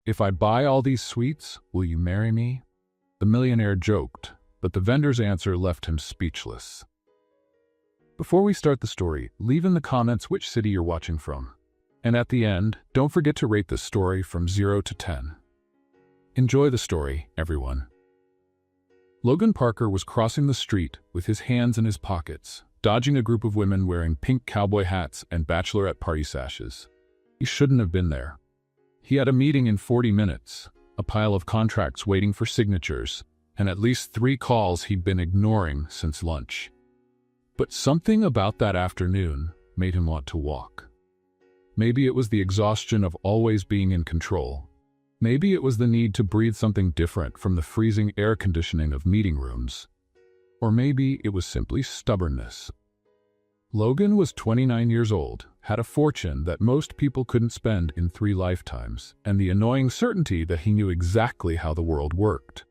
"If I buy all these sweets, will you marry me?" The millionaire joked, but the vendor's answer left him speechless. Before we start the story, leave in the comments which city you're watching from. And at the end, don't forget to rate this story from 0 to 10. Enjoy the story, everyone. Logan Parker was crossing the street with his hands in his pockets, dodging a group of women wearing pink cowboy hats and bachelorette party sashes. He shouldn't have been there. He had a meeting in 40 minutes, a pile of contracts waiting for signatures, and at least 3 calls he'd been ignoring since lunch. But something about that afternoon made him want to walk. Maybe it was the exhaustion of always being in control. Maybe it was the need to breathe something different from the freezing air conditioning of meeting rooms. Or maybe it was simply stubbornness. Logan was 29 years old, had a fortune that most people couldn't spend in 3 lifetimes, and the annoying certainty that he knew exactly how the world worked.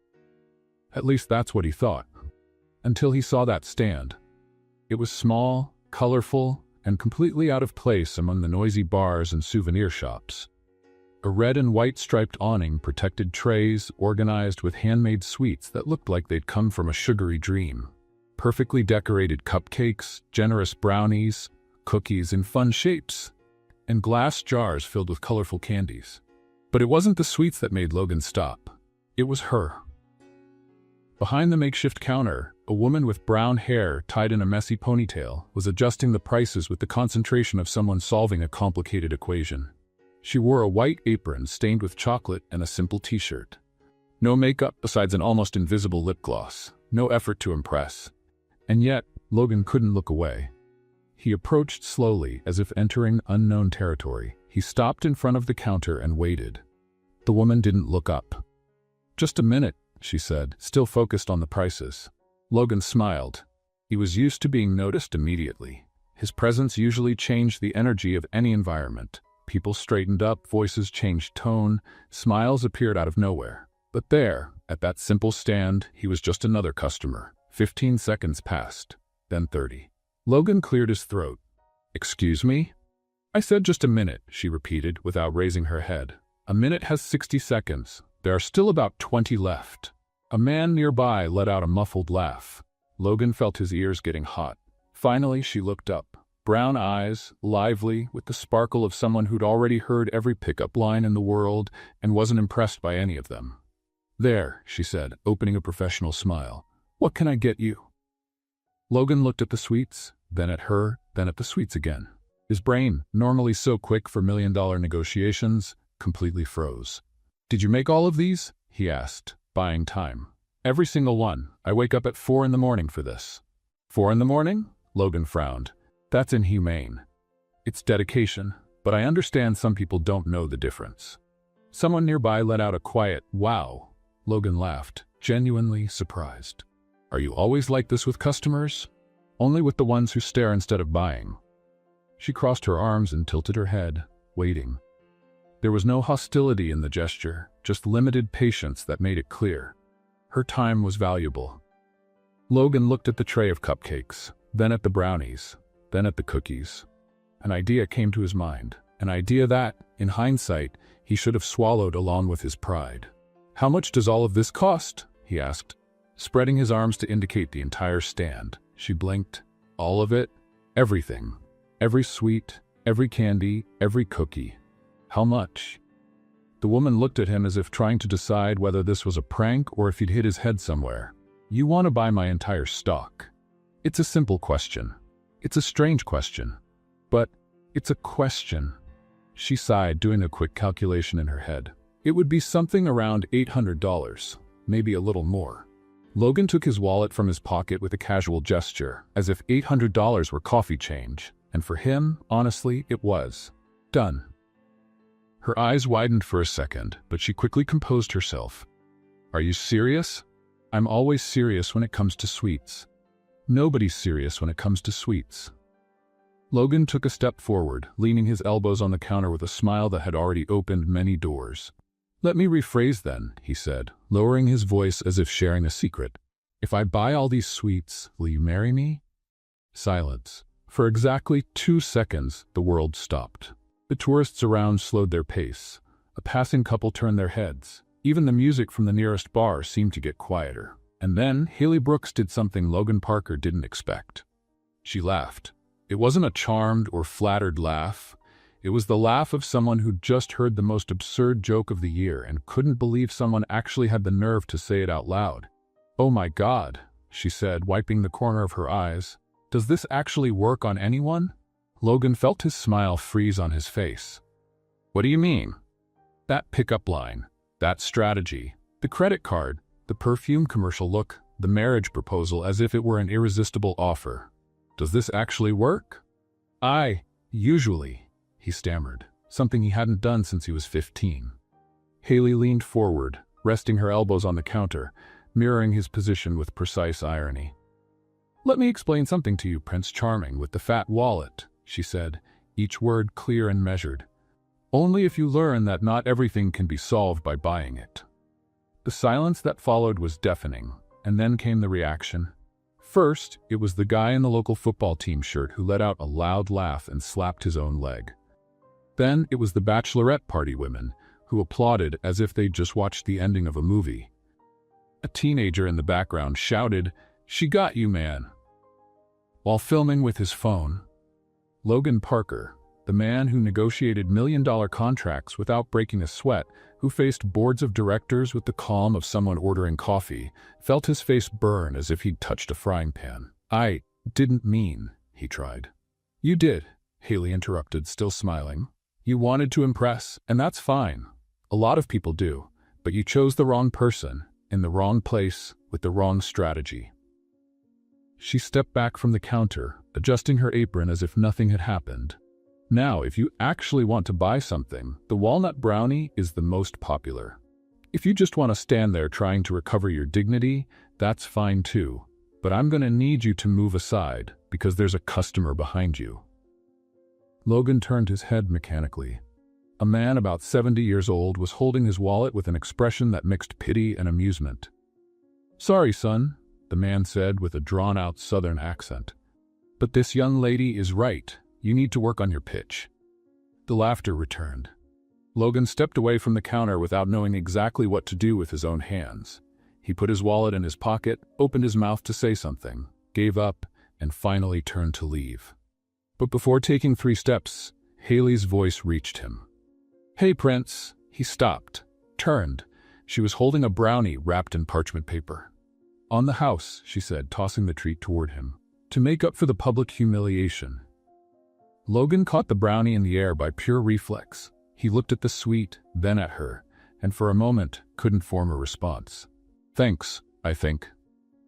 At least that's what he thought. Until he saw that stand. It was small, colorful, and completely out of place among the noisy bars and souvenir shops. A red and white striped awning protected trays organized with handmade sweets that looked like they'd come from a sugary dream. Perfectly decorated cupcakes, generous brownies, cookies in fun shapes, and glass jars filled with colorful candies. But it wasn't the sweets that made Logan stop. It was her. Behind the makeshift counter, a woman with brown hair tied in a messy ponytail was adjusting the prices with the concentration of someone solving a complicated equation. She wore a white apron stained with chocolate and a simple t-shirt. No makeup besides an almost invisible lip gloss, no effort to impress. And yet, Logan couldn't look away. He approached slowly as if entering unknown territory. He stopped in front of the counter and waited. The woman didn't look up. "Just a minute," she said, still focused on the prices. Logan smiled. He was used to being noticed immediately. His presence usually changed the energy of any environment. People straightened up, voices changed tone, smiles appeared out of nowhere. But there, at that simple stand, he was just another customer. 15 seconds passed, then 30. Logan cleared his throat. "Excuse me?" "I said just a minute," she repeated without raising her head. "A minute has 60 seconds. There are still about 20 left." A man nearby let out a muffled laugh. Logan felt his ears getting hot. Finally, she looked up. Brown eyes, lively, with the sparkle of someone who'd already heard every pickup line in the world and wasn't impressed by any of them. "There," she said, opening a professional smile. "What can I get you?" Logan looked at the sweets, then at her, then at the sweets again. His brain, normally so quick for million-dollar negotiations, completely froze. "Did you make all of these?" he asked, buying time. "Every single one. I wake up at 4 in the morning for this." 4 in the morning? Logan frowned. "That's inhumane. It's dedication, but I understand some people don't know the difference." Someone nearby let out a quiet, "Wow." Logan laughed, genuinely surprised. "Are you always like this with customers?" "Only with the ones who stare instead of buying." She crossed her arms and tilted her head, waiting. There was no hostility in the gesture, just limited patience that made it clear. Her time was valuable. Logan looked at the tray of cupcakes, then at the brownies, then at the cookies. An idea came to his mind, an idea that, in hindsight, he should have swallowed along with his pride. "How much does all of this cost?" he asked, spreading his arms to indicate the entire stand. She blinked. "All of it? Everything. Every sweet, every candy, every cookie. How much?" The woman looked at him as if trying to decide whether this was a prank or if he'd hit his head somewhere. "You want to buy my entire stock?" It's a simple question. It's a strange question. But it's a question. She sighed, doing a quick calculation in her head. It would be something around $800, maybe a little more. Logan took his wallet from his pocket with a casual gesture, as if $800 were coffee change. And for him, honestly, it was. Done. Her eyes widened for a second, but she quickly composed herself. "Are you serious?" "I'm always serious when it comes to sweets." "Nobody's serious when it comes to sweets." Logan took a step forward, leaning his elbows on the counter with a smile that had already opened many doors. "Let me rephrase then," he said, lowering his voice as if sharing a secret. "If I buy all these sweets, will you marry me?" Silence. For exactly 2 seconds, the world stopped. The tourists around slowed their pace. A passing couple turned their heads. Even the music from the nearest bar seemed to get quieter. And then Haley Brooks did something Logan Parker didn't expect. She laughed. It wasn't a charmed or flattered laugh. It was the laugh of someone who'd just heard the most absurd joke of the year and couldn't believe someone actually had the nerve to say it out loud. "Oh my God," she said, wiping the corner of her eyes. "Does this actually work on anyone?" Logan felt his smile freeze on his face. "What do you mean?" "That pickup line, that strategy, the credit card, the perfume commercial look, the marriage proposal as if it were an irresistible offer. Does this actually work?" Usually," he stammered, something he hadn't done since he was 15. Haley leaned forward, resting her elbows on the counter, mirroring his position with precise irony. "Let me explain something to you, Prince Charming with the fat wallet," she said, each word clear and measured. "Only if you learn that not everything can be solved by buying it." The silence that followed was deafening, and then came the reaction. First, it was the guy in the local football team shirt who let out a loud laugh and slapped his own leg. Then it was the bachelorette party women, who applauded as if they'd just watched the ending of a movie. A teenager in the background shouted, "She got you, man!" While filming with his phone, Logan Parker, the man who negotiated million-dollar contracts without breaking a sweat, who faced boards of directors with the calm of someone ordering coffee, felt his face burn as if he'd touched a frying pan. "I didn't mean," he tried. "You did," Haley interrupted, still smiling. "You wanted to impress, and that's fine. A lot of people do, but you chose the wrong person, in the wrong place, with the wrong strategy." She stepped back from the counter, adjusting her apron as if nothing had happened. "Now, if you actually want to buy something, the walnut brownie is the most popular. If you just want to stand there trying to recover your dignity, that's fine too. But I'm going to need you to move aside, because there's a customer behind you." Logan turned his head mechanically. A man about 70 years old was holding his wallet with an expression that mixed pity and amusement. "Sorry, son," the man said with a drawn-out southern accent. "But this young lady is right. You need to work on your pitch." The laughter returned. Logan stepped away from the counter without knowing exactly what to do with his own hands. He put his wallet in his pocket, opened his mouth to say something, gave up, and finally turned to leave. But before taking 3 steps, Haley's voice reached him. "Hey, Prince." He stopped, turned. She was holding a brownie wrapped in parchment paper. "On the house," she said, tossing the treat toward him, "to make up for the public humiliation." Logan caught the brownie in the air by pure reflex. He looked at the sweet, then at her, and for a moment couldn't form a response. "Thanks, I think.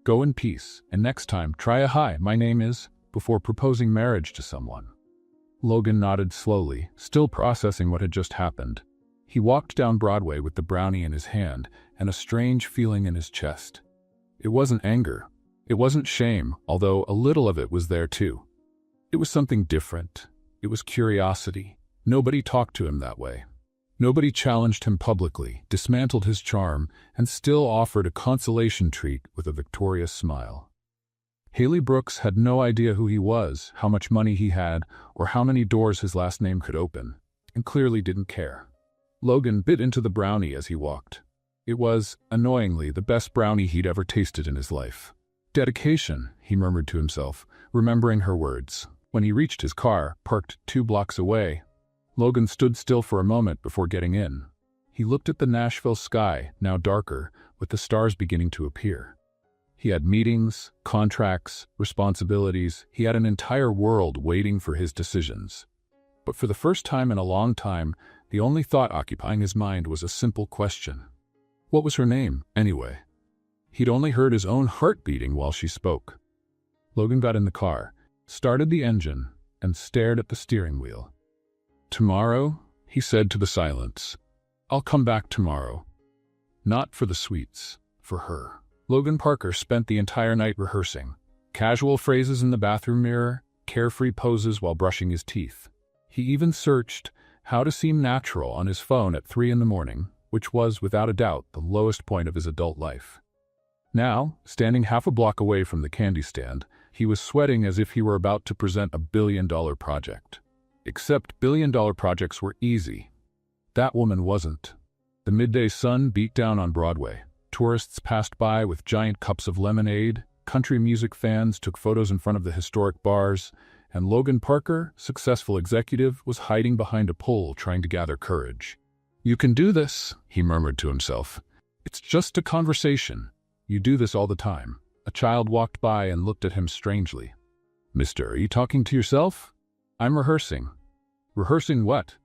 Go in peace, and next time try a "Hi, my name is," before proposing marriage to someone. Logan nodded slowly, still processing what had just happened. He walked down Broadway with the brownie in his hand and a strange feeling in his chest. It wasn't anger. It wasn't shame, although a little of it was there too. It was something different. It was curiosity. Nobody talked to him that way. Nobody challenged him publicly, dismantled his charm, and still offered a consolation treat with a victorious smile. Haley Brooks had no idea who he was, how much money he had, or how many doors his last name could open, and clearly didn't care. Logan bit into the brownie as he walked. It was, annoyingly, the best brownie he'd ever tasted in his life. "Dedication," he murmured to himself, remembering her words. When he reached his car, parked 2 blocks away, Logan stood still for a moment before getting in. He looked at the Nashville sky, now darker, with the stars beginning to appear. He had meetings, contracts, responsibilities. He had an entire world waiting for his decisions. But for the first time in a long time, the only thought occupying his mind was a simple question. What was her name, anyway? He'd only heard his own heart beating while she spoke. Logan got in the car, started the engine, and stared at the steering wheel. "Tomorrow," he said to the silence. "I'll come back tomorrow." Not for the sweets, for her. Logan Parker spent the entire night rehearsing. Casual phrases in the bathroom mirror, carefree poses while brushing his teeth. He even searched how to seem natural on his phone at 3 in the morning, which was, without a doubt, the lowest point of his adult life. Now, standing half a block away from the candy stand, he was sweating as if he were about to present a billion-dollar project. Except billion-dollar projects were easy. that woman wasn't. The midday sun beat down on Broadway. Tourists passed by with giant cups of lemonade, country music fans took photos in front of the historic bars, and Logan Parker, successful executive, was hiding behind a pole trying to gather courage. "You can do this," he murmured to himself. "It's just a conversation. You do this all the time." A child walked by and looked at him strangely. "Mister, are you talking to yourself?" "I'm rehearsing." "Rehearsing what?"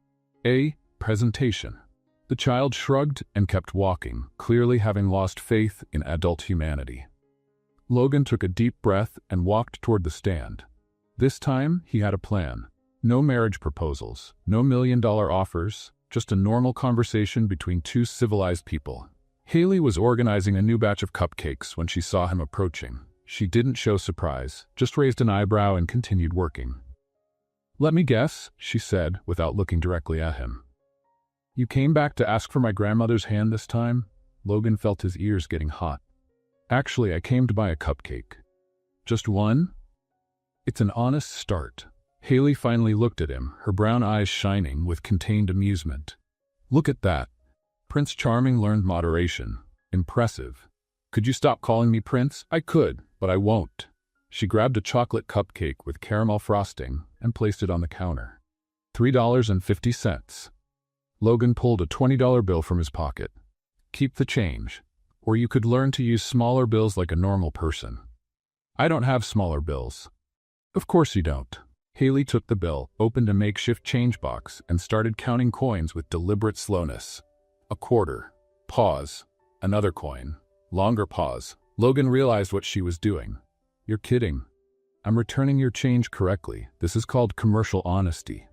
"A presentation." The child shrugged and kept walking, clearly having lost faith in adult humanity. Logan took a deep breath and walked toward the stand. This time, he had a plan. No marriage proposals, no million-dollar offers, just a normal conversation between two civilized people. Haley was organizing a new batch of cupcakes when she saw him approaching. She didn't show surprise, just raised an eyebrow and continued working. "Let me guess," she said, without looking directly at him. "You came back to ask for my grandmother's hand this time?" Logan felt his ears getting hot. "Actually, I came to buy a cupcake." "Just one?" "It's an honest start." Haley finally looked at him, her brown eyes shining with contained amusement. "Look at that. Prince Charming learned moderation. Impressive. Could you stop calling me Prince?" "I could, but I won't." She grabbed a chocolate cupcake with caramel frosting and placed it on the counter. $3.50. Logan pulled a $20 bill from his pocket. "Keep the change. Or you could learn to use smaller bills like a normal person." "I don't have smaller bills." "Of course you don't." Haley took the bill, opened a makeshift change box, and started counting coins with deliberate slowness. A quarter. Pause. Another coin. Longer pause. Logan realized what she was doing. "You're kidding. I'm returning your change correctly. This is called commercial honesty.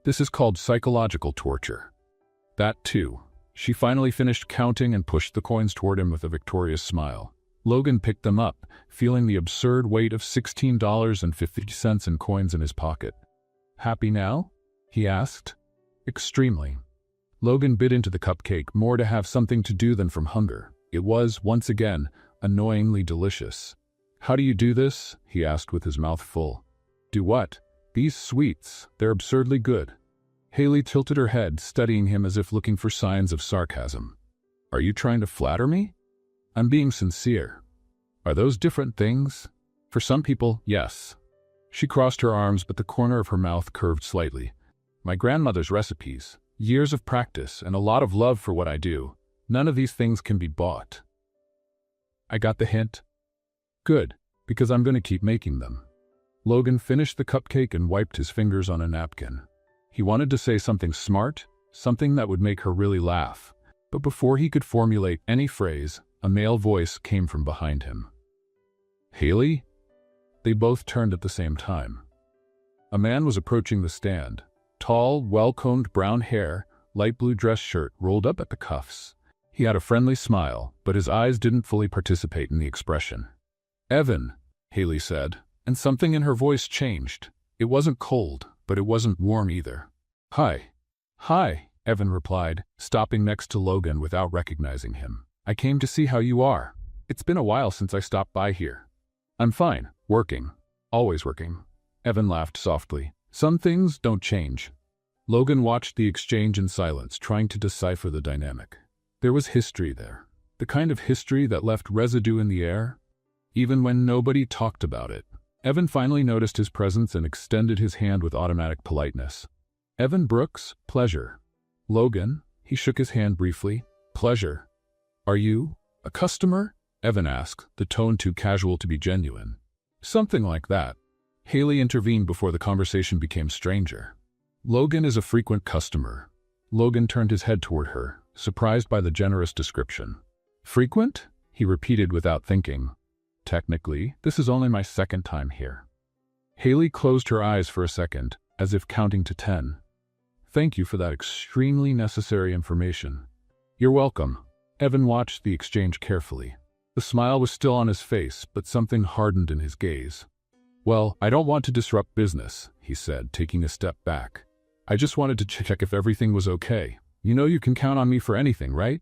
This is called psychological torture." "That too." She finally finished counting and pushed the coins toward him with a victorious smile. Logan picked them up, feeling the absurd weight of $16.50 in coins in his pocket. "Happy now?" he asked. "Extremely." Logan bit into the cupcake, more to have something to do than from hunger. It was, once again, annoyingly delicious. "How do you do this?" he asked with his mouth full. "Do what?" "These sweets. They're absurdly good." Haley tilted her head, studying him as if looking for signs of sarcasm. "Are you trying to flatter me?" "I'm being sincere." "Are those different things?" "For some people, yes." She crossed her arms, but the corner of her mouth curved slightly. "My grandmother's recipes, years of practice, and a lot of love for what I do. None of these things can be bought." "I got the hint." "Good, because I'm going to keep making them." Logan finished the cupcake and wiped his fingers on a napkin. He wanted to say something smart, something that would make her really laugh. But before he could formulate any phrase, a male voice came from behind him. "Haley?" They both turned at the same time. A man was approaching the stand. Tall, well-combed brown hair, light blue dress shirt rolled up at the cuffs. He had a friendly smile, but his eyes didn't fully participate in the expression. "Evan," Haley said, and something in her voice changed. It wasn't cold, but it wasn't warm either. "Hi." "Hi," Evan replied, stopping next to Logan without recognizing him. "I came to see how you are. It's been a while since I stopped by here." "I'm fine, working. Always working." Evan laughed softly. "Some things don't change." Logan watched the exchange in silence, trying to decipher the dynamic. There was history there. The kind of history that left residue in the air, even when nobody talked about it. Evan finally noticed his presence and extended his hand with automatic politeness. "Evan Brooks, pleasure." "Logan," he shook his hand briefly. "Pleasure." "Are you a customer?" Evan asked, the tone too casual to be genuine. "Something like that." Haley intervened before the conversation became stranger. "Logan is a frequent customer." Logan turned his head toward her, surprised by the generous description. "Frequent?" he repeated without thinking. "Technically, this is only my second time here." Haley closed her eyes for a second, as if counting to 10. "Thank you for that extremely necessary information." "You're welcome." Evan watched the exchange carefully. The smile was still on his face, but something hardened in his gaze. "Well, I don't want to disrupt business," he said, taking a step back. "I just wanted to check if everything was okay. You know you can count on me for anything, right?"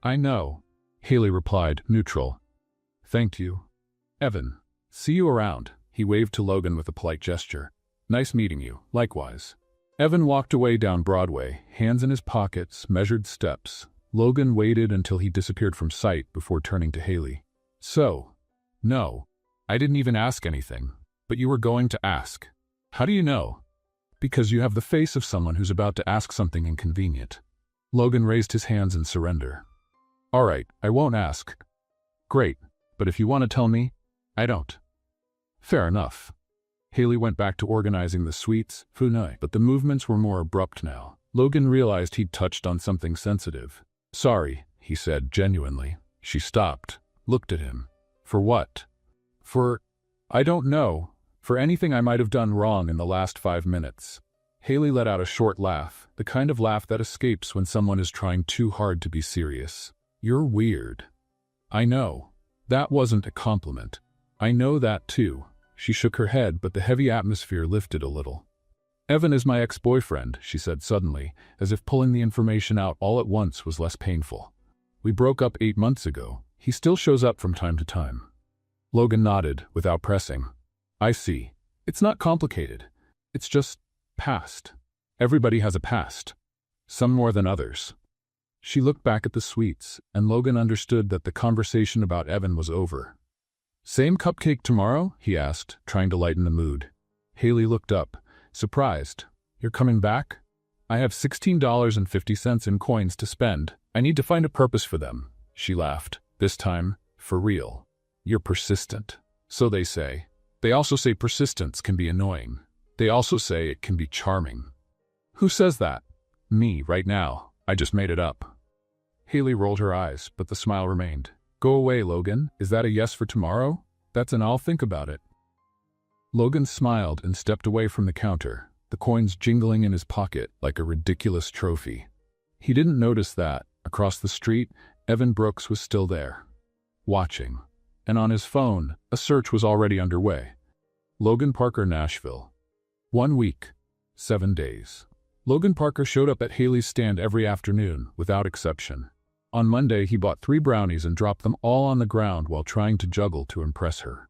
"I know," Haley replied, neutral. "Thank you." "Evan, see you around." He waved to Logan with a polite gesture. "Nice meeting you. Likewise." Evan walked away down Broadway, hands in his pockets, measured steps. Logan waited until he disappeared from sight before turning to Haley. So, no, I didn't even ask anything, but you were going to ask. How do you know? Because you have the face of someone who's about to ask something inconvenient. Logan raised his hands in surrender. All right, I won't ask. Great, but if you want to tell me, I don't. Fair enough. Haley went back to organizing the suites, but the movements were more abrupt now. Logan realized he'd touched on something sensitive. Sorry, he said genuinely. She stopped, looked at him. For what? I don't know. For anything I might have done wrong in the last 5 minutes. Haley let out a short laugh, the kind of laugh that escapes when someone is trying too hard to be serious. You're weird. I know. That wasn't a compliment. I know that too. She shook her head, but the heavy atmosphere lifted a little. Evan is my ex-boyfriend, she said suddenly, as if pulling the information out all at once was less painful. We broke up 8 months ago. He still shows up from time to time. Logan nodded, without pressing. I see. It's not complicated. It's just past. Everybody has a past. Some more than others. She looked back at the suites, and Logan understood that the conversation about Evan was over. Same cupcake tomorrow? He asked, trying to lighten the mood. Haley looked up, surprised. You're coming back? I have $16.50 in coins to spend. I need to find a purpose for them. She laughed. This time, for real. You're persistent. So they say. They also say persistence can be annoying. They also say it can be charming. Who says that? Me, right now. I just made it up. Haley rolled her eyes, but the smile remained. Go away, Logan. Is that a yes for tomorrow? That's an I'll think about it. Logan smiled and stepped away from the counter, the coins jingling in his pocket like a ridiculous trophy. He didn't notice that, across the street, Evan Brooks was still there, watching. And on his phone, a search was already underway. Logan Parker, Nashville. 1 week, 7 days. Logan Parker showed up at Haley's stand every afternoon, without exception. On Monday, he bought 3 brownies and dropped them all on the ground while trying to juggle to impress her.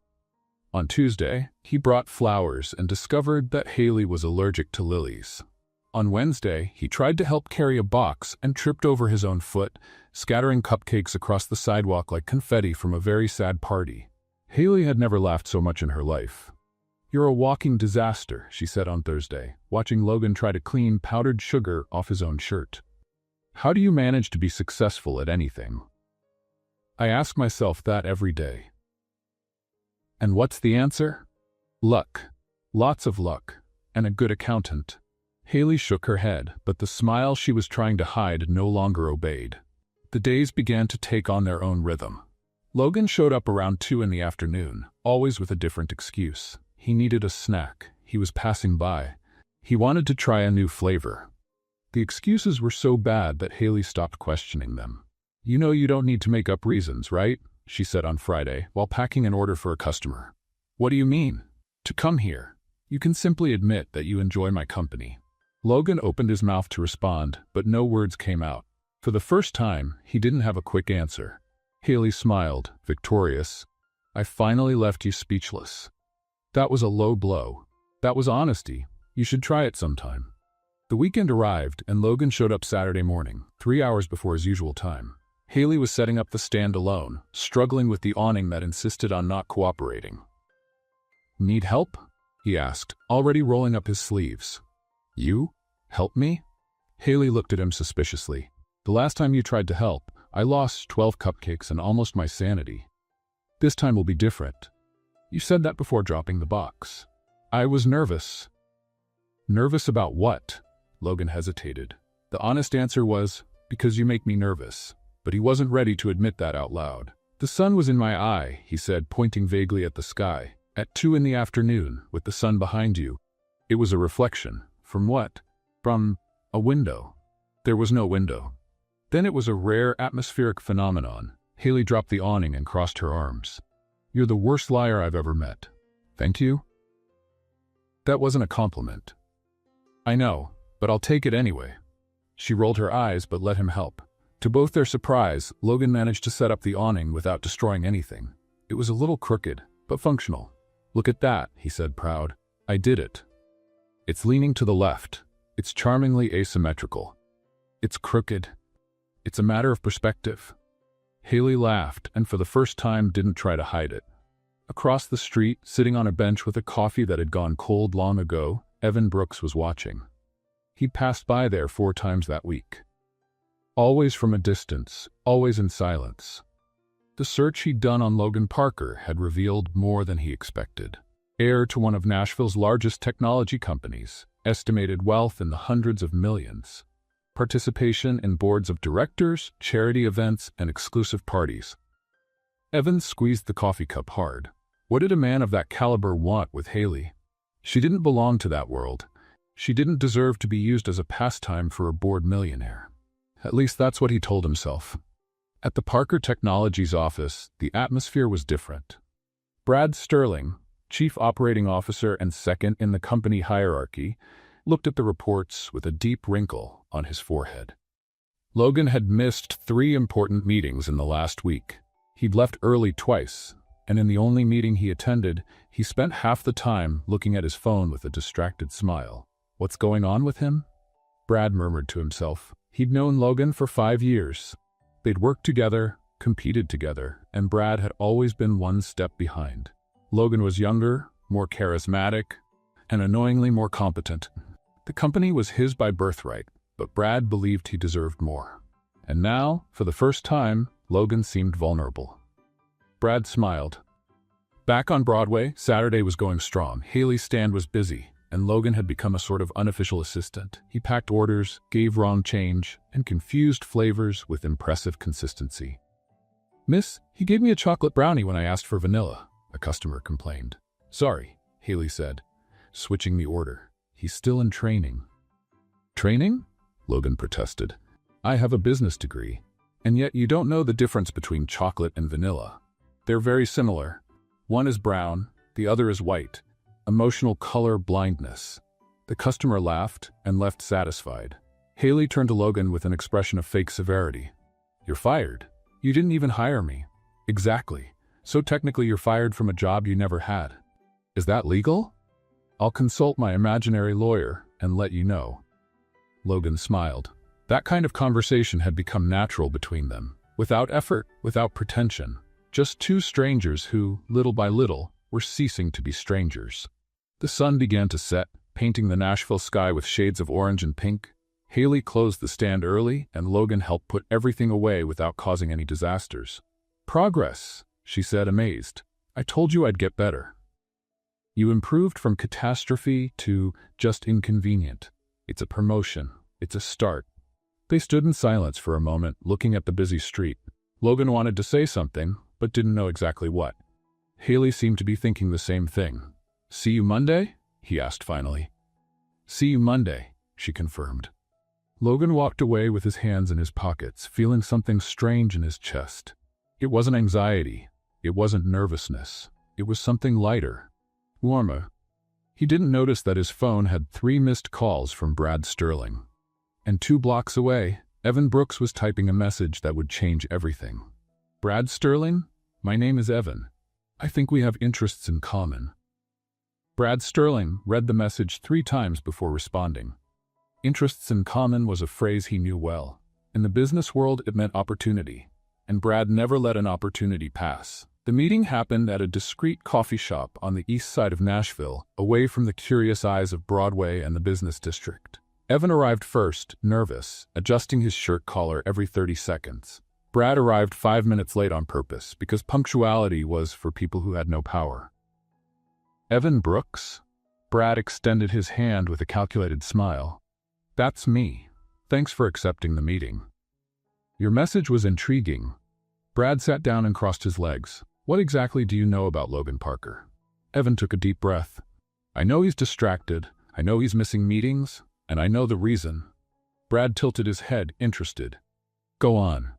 On Tuesday, he brought flowers and discovered that Haley was allergic to lilies. On Wednesday, he tried to help carry a box and tripped over his own foot, scattering cupcakes across the sidewalk like confetti from a very sad party. Haley had never laughed so much in her life. You're a walking disaster, she said on Thursday, watching Logan try to clean powdered sugar off his own shirt. How do you manage to be successful at anything? I ask myself that every day. And what's the answer? Luck. Lots of luck. And a good accountant. Haley shook her head, but the smile she was trying to hide no longer obeyed. The days began to take on their own rhythm. Logan showed up around 2 in the afternoon, always with a different excuse. He needed a snack. He was passing by. He wanted to try a new flavor. The excuses were so bad that Haley stopped questioning them. You know you don't need to make up reasons, right? She said on Friday, while packing an order for a customer. What do you mean? To come here. You can simply admit that you enjoy my company. Logan opened his mouth to respond, but no words came out. For the first time, he didn't have a quick answer. Haley smiled, victorious. I finally left you speechless. That was a low blow. That was honesty. You should try it sometime. The weekend arrived, and Logan showed up Saturday morning, 3 hours before his usual time. Haley was setting up the stand alone, struggling with the awning that insisted on not cooperating. Need help? He asked, already rolling up his sleeves. You? Help me? Haley looked at him suspiciously. The last time you tried to help, I lost 12 cupcakes and almost my sanity. This time will be different. You said that before dropping the box. I was nervous. Nervous about what? Logan hesitated. The honest answer was, because you make me nervous. But he wasn't ready to admit that out loud. The sun was in my eye, he said, pointing vaguely at the sky. At 2 in the afternoon, with the sun behind you. It was a reflection. From what? From a window. There was no window. Then it was a rare atmospheric phenomenon. Haley dropped the awning and crossed her arms. You're the worst liar I've ever met. Thank you? That wasn't a compliment. I know, but I'll take it anyway. She rolled her eyes but let him help. To both their surprise, Logan managed to set up the awning without destroying anything. It was a little crooked, but functional. Look at that, he said, proud. I did it. It's leaning to the left. It's charmingly asymmetrical. It's crooked. It's a matter of perspective. Haley laughed and for the first time didn't try to hide it. Across the street, sitting on a bench with a coffee that had gone cold long ago, Evan Brooks was watching. He'd passed by there 4 times that week. Always from a distance, always in silence. The search he'd done on Logan Parker had revealed more than he expected. Heir to one of Nashville's largest technology companies, estimated wealth in the hundreds of millions. Participation in boards of directors, charity events, and exclusive parties. Evan squeezed the coffee cup hard. What did a man of that caliber want with Haley? She didn't belong to that world. She didn't deserve to be used as a pastime for a bored millionaire. At least that's what he told himself. At the Parker Technologies office, the atmosphere was different. Brad Sterling, chief operating officer and second in the company hierarchy, looked at the reports with a deep wrinkle on his forehead. Logan had missed 3 important meetings in the last week. He'd left early twice, and in the only meeting he attended, he spent half the time looking at his phone with a distracted smile. What's going on with him? Brad murmured to himself. He'd known Logan for 5 years. They'd worked together, competed together, and Brad had always been one step behind. Logan was younger, more charismatic, and annoyingly more competent. The company was his by birthright, but Brad believed he deserved more. And now, for the first time, Logan seemed vulnerable. Brad smiled. Back on Broadway, Saturday was going strong. Haley's stand was busy, and Logan had become a sort of unofficial assistant. He packed orders, gave wrong change, and confused flavors with impressive consistency. "Miss, he gave me a chocolate brownie when I asked for vanilla," a customer complained. "Sorry," Haley said, switching the order. "He's still in training." "Training?" Logan protested. "I have a business degree, and yet you don't know the difference between chocolate and vanilla. They're very similar. One is brown, the other is white. Emotional color blindness." The customer laughed and left satisfied. Haley turned to Logan with an expression of fake severity. "You're fired. You didn't even hire me." "Exactly. So technically you're fired from a job you never had. Is that legal?" "I'll consult my imaginary lawyer and let you know." Logan smiled. That kind of conversation had become natural between them, without effort, without pretension. Just 2 strangers who, little by little, were ceasing to be strangers. The sun began to set, painting the Nashville sky with shades of orange and pink. Haley closed the stand early, and Logan helped put everything away without causing any disasters. "Progress," she said, amazed. "I told you I'd get better." "You improved from catastrophe to just inconvenient. It's a promotion. It's a start." They stood in silence for a moment, looking at the busy street. Logan wanted to say something, but didn't know exactly what. Haley seemed to be thinking the same thing. "See you Monday?" he asked finally. "See you Monday," she confirmed. Logan walked away with his hands in his pockets, feeling something strange in his chest. It wasn't anxiety. It wasn't nervousness. It was something lighter, warmer. He didn't notice that his phone had 3 missed calls from Brad Sterling. And 2 blocks away, Evan Brooks was typing a message that would change everything. "Brad Sterling? My name is Evan. I think we have interests in common." Brad Sterling read the message 3 times before responding. Interests in common was a phrase he knew well. In the business world, it meant opportunity, and Brad never let an opportunity pass. The meeting happened at a discreet coffee shop on the east side of Nashville, away from the curious eyes of Broadway and the business district. Evan arrived first, nervous, adjusting his shirt collar every 30 seconds. Brad arrived 5 minutes late on purpose, because punctuality was for people who had no power. "Evan Brooks?" Brad extended his hand with a calculated smile. "That's me. Thanks for accepting the meeting." "Your message was intriguing." Brad sat down and crossed his legs. "What exactly do you know about Logan Parker?" Evan took a deep breath. "I know he's distracted. I know he's missing meetings. And I know the reason." Brad tilted his head, interested. "Go on."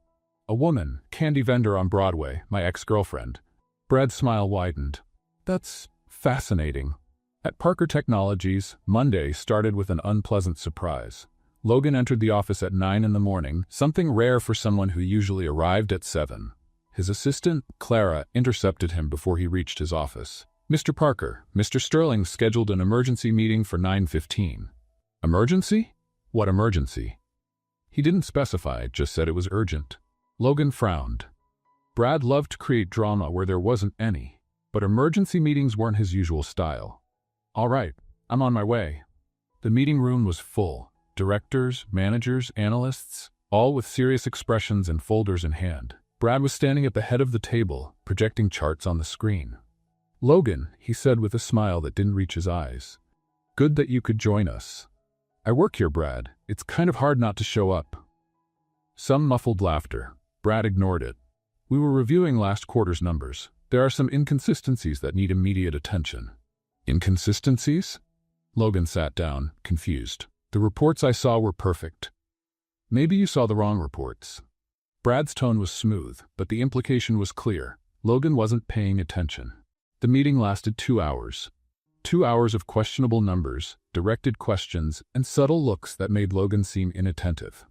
"A woman, candy vendor on Broadway, my ex-girlfriend." Brad's smile widened. "That's fascinating." At Parker Technologies, Monday started with an unpleasant surprise. Logan entered the office at 9 in the morning, something rare for someone who usually arrived at 7. His assistant, Clara, intercepted him before he reached his office. "Mr. Parker, Mr. Sterling scheduled an emergency meeting for 9:15. Emergency? What emergency? He didn't specify, just said it was urgent. Logan frowned. Brad loved to create drama where there wasn't any, but emergency meetings weren't his usual style. All right, I'm on my way. The meeting room was full. Directors, managers, analysts, all with serious expressions and folders in hand. Brad was standing at the head of the table, projecting charts on the screen. Logan, he said with a smile that didn't reach his eyes. Good that you could join us. I work here, Brad. It's kind of hard not to show up. Some muffled laughter. Brad ignored it. We were reviewing last quarter's numbers. There are some inconsistencies that need immediate attention. Inconsistencies? Logan sat down, confused. The reports I saw were perfect. Maybe you saw the wrong reports. Brad's tone was smooth, but the implication was clear. Logan wasn't paying attention. The meeting lasted 2 hours. 2 hours of questionable numbers, directed questions, and subtle looks that made Logan seem inattentive.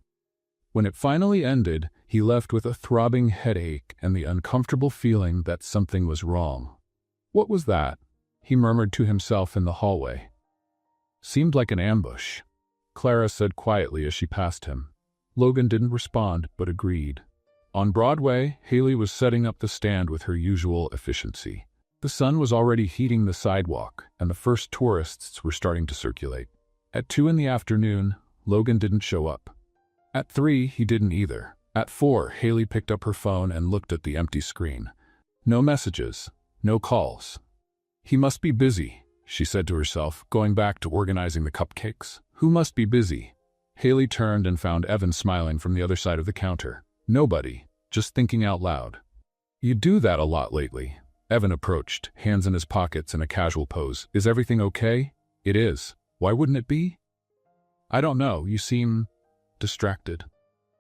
When it finally ended, he left with a throbbing headache and the uncomfortable feeling that something was wrong. What was that? He murmured to himself in the hallway. Seemed like an ambush, Clara said quietly as she passed him. Logan didn't respond, but agreed. On Broadway, Haley was setting up the stand with her usual efficiency. The sun was already heating the sidewalk, and the first tourists were starting to circulate. At 2 in the afternoon, Logan didn't show up. At 3, he didn't either. At 4, Haley picked up her phone and looked at the empty screen. No messages, no calls. He must be busy, she said to herself, going back to organizing the cupcakes. Who must be busy? Haley turned and found Evan smiling from the other side of the counter. Nobody, just thinking out loud. You do that a lot lately. Evan approached, hands in his pockets in a casual pose. Is everything okay? It is. Why wouldn't it be? I don't know, you seem distracted.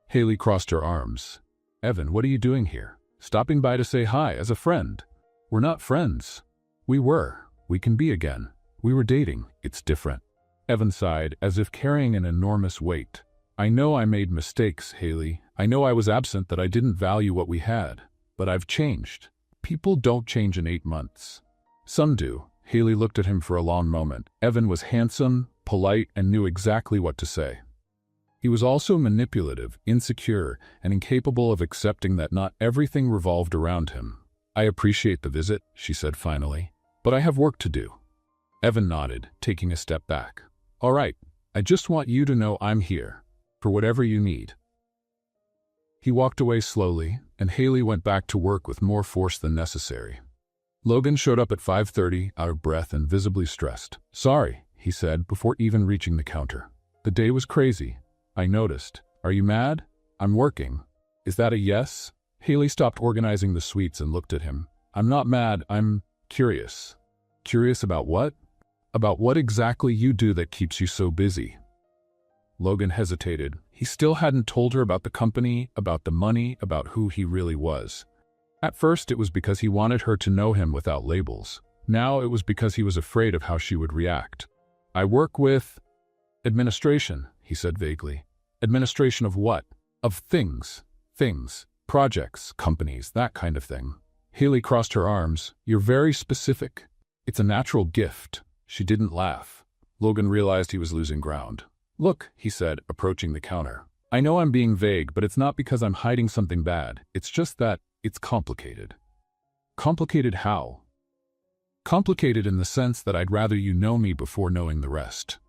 Haley crossed her arms. Evan, what are you doing here? Stopping by to say hi as a friend. We're not friends. We were. We can be again. We were dating. It's different. Evan sighed, as if carrying an enormous weight. I know I made mistakes, Haley. I know I was absent, that I didn't value what we had. But I've changed. People don't change in 8 months. Some do. Haley looked at him for a long moment. Evan was handsome, polite, and knew exactly what to say. He was also manipulative, insecure, and incapable of accepting that not everything revolved around him. I appreciate the visit, she said finally, but I have work to do. Evan nodded, taking a step back. All right, I just want you to know I'm here, for whatever you need. He walked away slowly, and Haley went back to work with more force than necessary. Logan showed up at 5:30, out of breath and visibly stressed. Sorry, he said, before even reaching the counter. The day was crazy. I noticed. Are you mad? I'm working. Is that a yes? Haley stopped organizing the sweets and looked at him. I'm not mad, I'm curious. Curious about what? About what exactly you do that keeps you so busy. Logan hesitated. He still hadn't told her about the company, about the money, about who he really was. At first it was because he wanted her to know him without labels. Now it was because he was afraid of how she would react. I work with administration, he said vaguely. Administration of what? Of things. Things. Projects, companies, that kind of thing. Haley crossed her arms. You're very specific. It's a natural gift. She didn't laugh. Logan realized he was losing ground. Look, he said, approaching the counter. I know I'm being vague, but it's not because I'm hiding something bad. It's just that it's complicated. Complicated how? Complicated in the sense that I'd rather you know me before knowing the rest.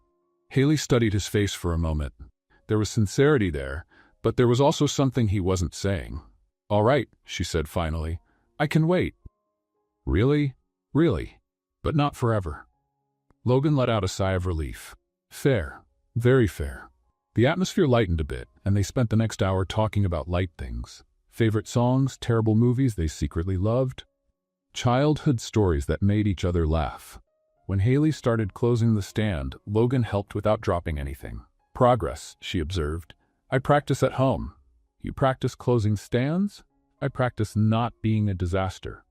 Haley studied his face for a moment. There was sincerity there, but there was also something he wasn't saying. All right, she said finally. I can wait. Really? Really? But not forever. Logan let out a sigh of relief. Fair. Very fair. The atmosphere lightened a bit, and they spent the next hour talking about light things. Favorite songs, terrible movies they secretly loved. Childhood stories that made each other laugh. When Haley started closing the stand, Logan helped without dropping anything. Progress, she observed. I practice at home. You practice closing stands? I practice not being a disaster.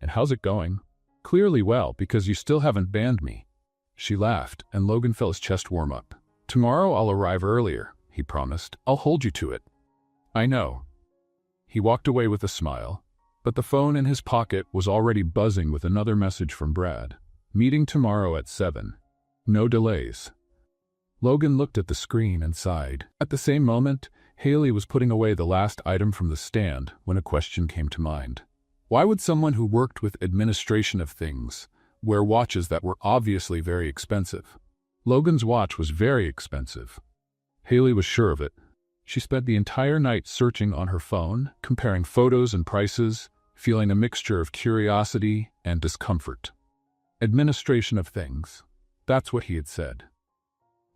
And how's it going? Clearly well, because you still haven't banned me. She laughed, and Logan felt his chest warm up. Tomorrow I'll arrive earlier, he promised. I'll hold you to it. I know. He walked away with a smile, but the phone in his pocket was already buzzing with another message from Brad. Meeting tomorrow at 7. No delays. Logan looked at the screen and sighed. At the same moment, Haley was putting away the last item from the stand when a question came to mind. Why would someone who worked with administration of things wear watches that were obviously very expensive? Logan's watch was very expensive. Haley was sure of it. She spent the entire night searching on her phone, comparing photos and prices, feeling a mixture of curiosity and discomfort. Administration of things. That's what he had said.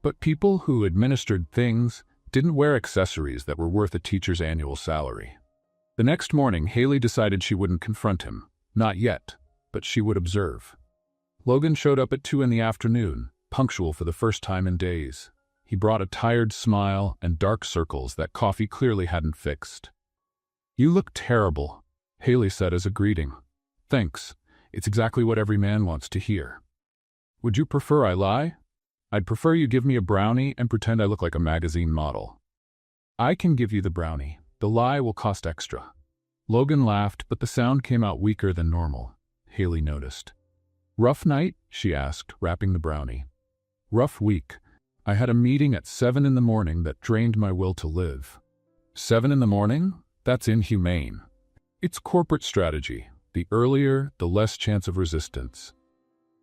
But people who administered things didn't wear accessories that were worth a teacher's annual salary. The next morning, Haley decided she wouldn't confront him. Not yet, but she would observe. Logan showed up at 2 in the afternoon, punctual for the first time in days. He brought a tired smile and dark circles that coffee clearly hadn't fixed. "You look terrible," Haley said as a greeting. "Thanks. It's exactly what every man wants to hear." "Would you prefer I lie?" "I'd prefer you give me a brownie and pretend I look like a magazine model." "I can give you the brownie. The lie will cost extra." Logan laughed, but the sound came out weaker than normal. Haley noticed. "Rough night?" she asked, wrapping the brownie. "Rough week. I had a meeting at 7 in the morning that drained my will to live." 7 in the morning? That's inhumane. It's corporate strategy. The earlier, the less chance of resistance.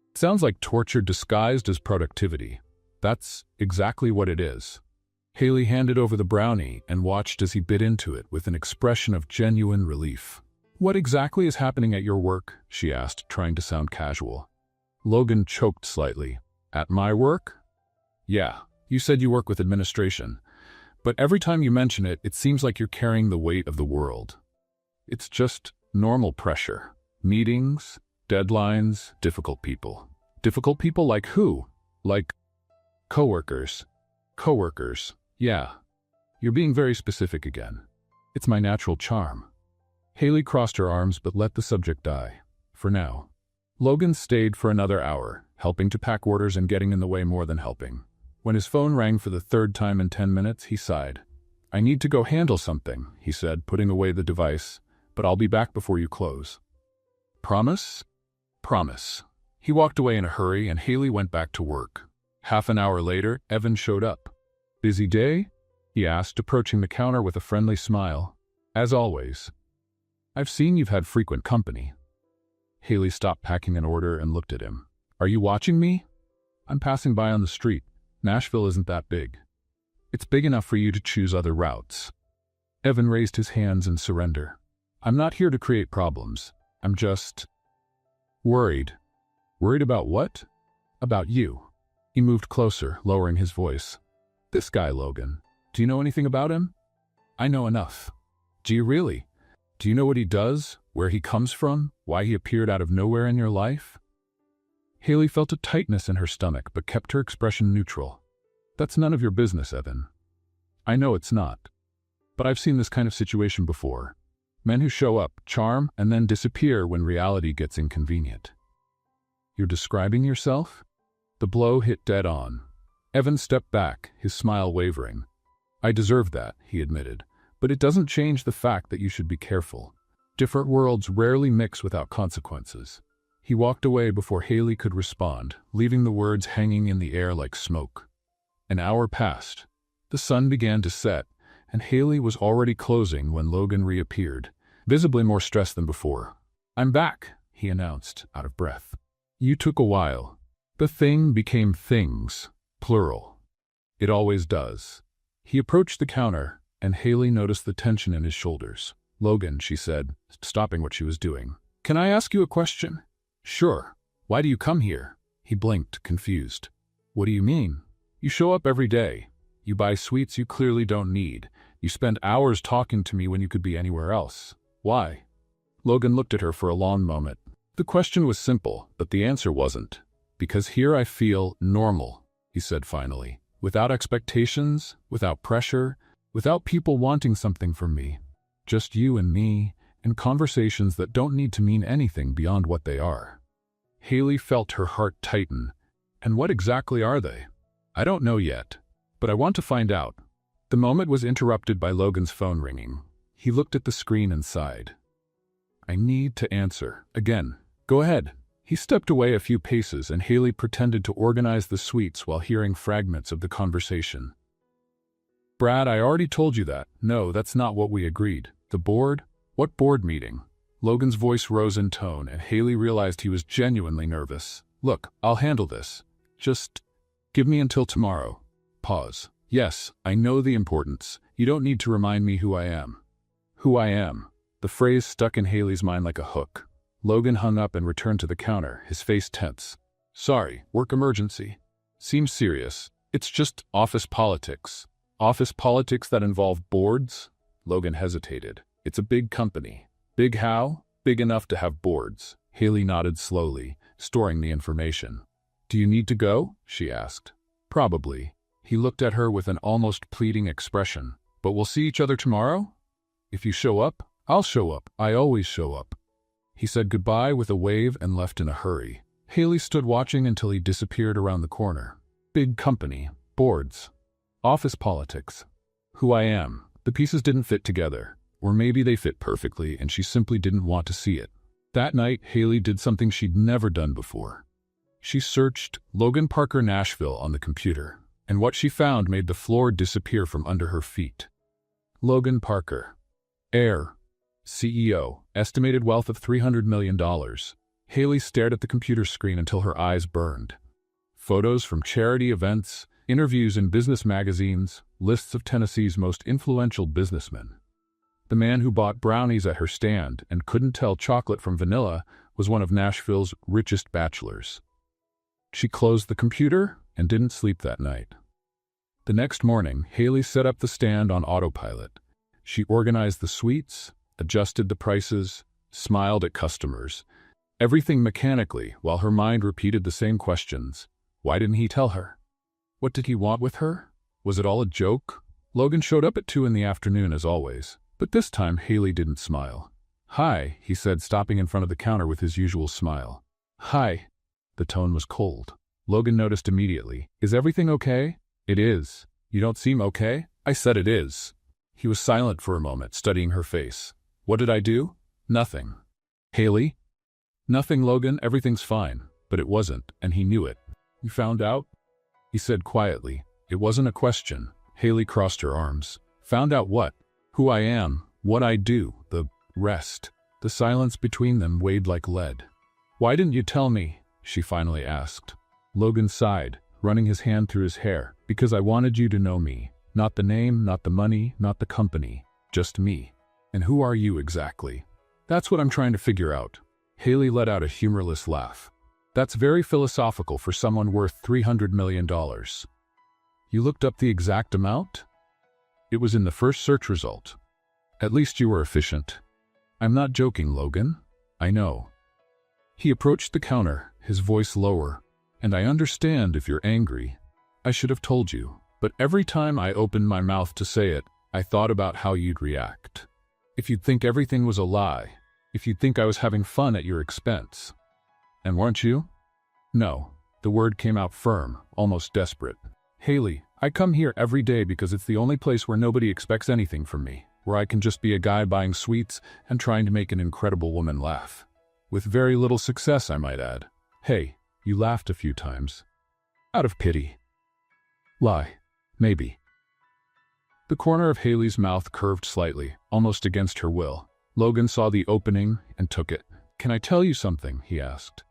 It sounds like torture disguised as productivity. That's exactly what it is. Haley handed over the brownie and watched as he bit into it with an expression of genuine relief. "What exactly is happening at your work?" she asked, trying to sound casual. Logan choked slightly. "At my work?" "Yeah, you said you work with administration. But every time you mention it, it seems like you're carrying the weight of the world." "It's just normal pressure. Meetings, deadlines, difficult people." "Difficult people like who?" "Like coworkers." "Coworkers. Yeah. You're being very specific again." "It's my natural charm." Haley crossed her arms but let the subject die. For now. Logan stayed for another hour, helping to pack orders and getting in the way more than helping. When his phone rang for the third time in 10 minutes, he sighed. "I need to go handle something," he said, putting away the device, "but I'll be back before you close." "Promise?" "Promise." He walked away in a hurry and Haley went back to work. Half an hour later, Evan showed up. "Busy day?" he asked, approaching the counter with a friendly smile. "As always." "I've seen you've had frequent company." Haley stopped packing an order and looked at him. "Are you watching me?" "I'm passing by on the street. Nashville isn't that big." "It's big enough for you to choose other routes." Evan raised his hands in surrender. "I'm not here to create problems. I'm just worried." "Worried about what?" "About you." He moved closer, lowering his voice. "This guy, Logan. Do you know anything about him?" "I know enough." "Do you really? Do you know what he does, where he comes from, why he appeared out of nowhere in your life?" Haley felt a tightness in her stomach but kept her expression neutral. "That's none of your business, Evan." "I know it's not. But I've seen this kind of situation before. Men who show up, charm, and then disappear when reality gets inconvenient." "You're describing yourself?" The blow hit dead on. Evan stepped back, his smile wavering. "I deserve that," he admitted, "but it doesn't change the fact that you should be careful. Different worlds rarely mix without consequences." He walked away before Haley could respond, leaving the words hanging in the air like smoke. An hour passed. The sun began to set, and Haley was already closing when Logan reappeared, visibly more stressed than before. "I'm back," he announced, out of breath. "You took a while." The thing became things, plural. It always does. He approached the counter, and Haley noticed the tension in his shoulders. "Logan," she said, stopping what she was doing. "Can I ask you a question?" "Sure. Why do you come here?" He blinked, confused. "What do you mean?" "You show up every day. You buy sweets you clearly don't need. You spend hours talking to me when you could be anywhere else. Why?" Logan looked at her for a long moment. The question was simple, but the answer wasn't. "Because here I feel normal," he said finally. "Without expectations, without pressure, without people wanting something from me. Just you and me, and conversations that don't need to mean anything beyond what they are." Haley felt her heart tighten. "And what exactly are they?" "I don't know yet, but I want to find out." The moment was interrupted by Logan's phone ringing. He looked at the screen and sighed. "I need to answer." "Again." "Go ahead." He stepped away a few paces and Haley pretended to organize the sweets while hearing fragments of the conversation. Brad, I already told you that. No, that's not what we agreed. The board? What board meeting? Logan's voice rose in tone and Haley realized he was genuinely nervous. Look, I'll handle this. Just give me until tomorrow. Pause. Yes, I know the importance. You don't need to remind me who I am. Who I am. The phrase stuck in Haley's mind like a hook. Logan hung up and returned to the counter, his face tense. Sorry, work emergency. Seems serious. It's just office politics. Office politics that involve boards? Logan hesitated. It's a big company. Big how? Big enough to have boards. Haley nodded slowly, storing the information. Do you need to go? She asked. Probably. He looked at her with an almost pleading expression. But we'll see each other tomorrow? If you show up, I'll show up. I always show up. He said goodbye with a wave and left in a hurry. Haley stood watching until he disappeared around the corner. Big company. Boards. Office politics. Who I am. The pieces didn't fit together. Or maybe they fit perfectly and she simply didn't want to see it. That night, Haley did something she'd never done before. She searched Logan Parker Nashville on the computer, and what she found made the floor disappear from under her feet. Logan Parker. Heir. CEO. Estimated wealth of $300 million. Haley stared at the computer screen until her eyes burned. Photos from charity events, interviews in business magazines, lists of Tennessee's most influential businessmen. The man who bought brownies at her stand and couldn't tell chocolate from vanilla was one of Nashville's richest bachelors. She closed the computer and didn't sleep that night. The next morning, Haley set up the stand on autopilot. She organized the sweets, adjusted the prices, smiled at customers, everything mechanically while her mind repeated the same questions. Why didn't he tell her? What did he want with her? Was it all a joke? Logan showed up at 2 in the afternoon as always, but this time Haley didn't smile. Hi, he said, stopping in front of the counter with his usual smile. Hi. The tone was cold. Logan noticed immediately. Is everything okay? It is. You don't seem okay? I said it is. He was silent for a moment, studying her face. What did I do? Nothing. Haley? Nothing, Logan. Everything's fine. But it wasn't, and he knew it. You found out? He said quietly. It wasn't a question. Haley crossed her arms. Found out what? Who I am, what I do, the rest. The silence between them weighed like lead. Why didn't you tell me? She finally asked. Logan sighed, running his hand through his hair. Because I wanted you to know me. Not the name, not the money, not the company. Just me. And who are you exactly? That's what I'm trying to figure out. Haley let out a humorless laugh. That's very philosophical for someone worth $300 million. You looked up the exact amount? It was in the first search result. At least you were efficient. I'm not joking, Logan. I know. He approached the counter, his voice lower. And I understand if you're angry. I should have told you. But every time I opened my mouth to say it, I thought about how you'd react. If you'd think everything was a lie. If you'd think I was having fun at your expense. And weren't you? No. The word came out firm, almost desperate. Haley, I come here every day because it's the only place where nobody expects anything from me, where I can just be a guy buying sweets and trying to make an incredible woman laugh. With very little success, I might add. Hey, you laughed a few times. Out of pity. Lie. Maybe. The corner of Haley's mouth curved slightly, almost against her will. Logan saw the opening and took it. Can I tell you something? He asked.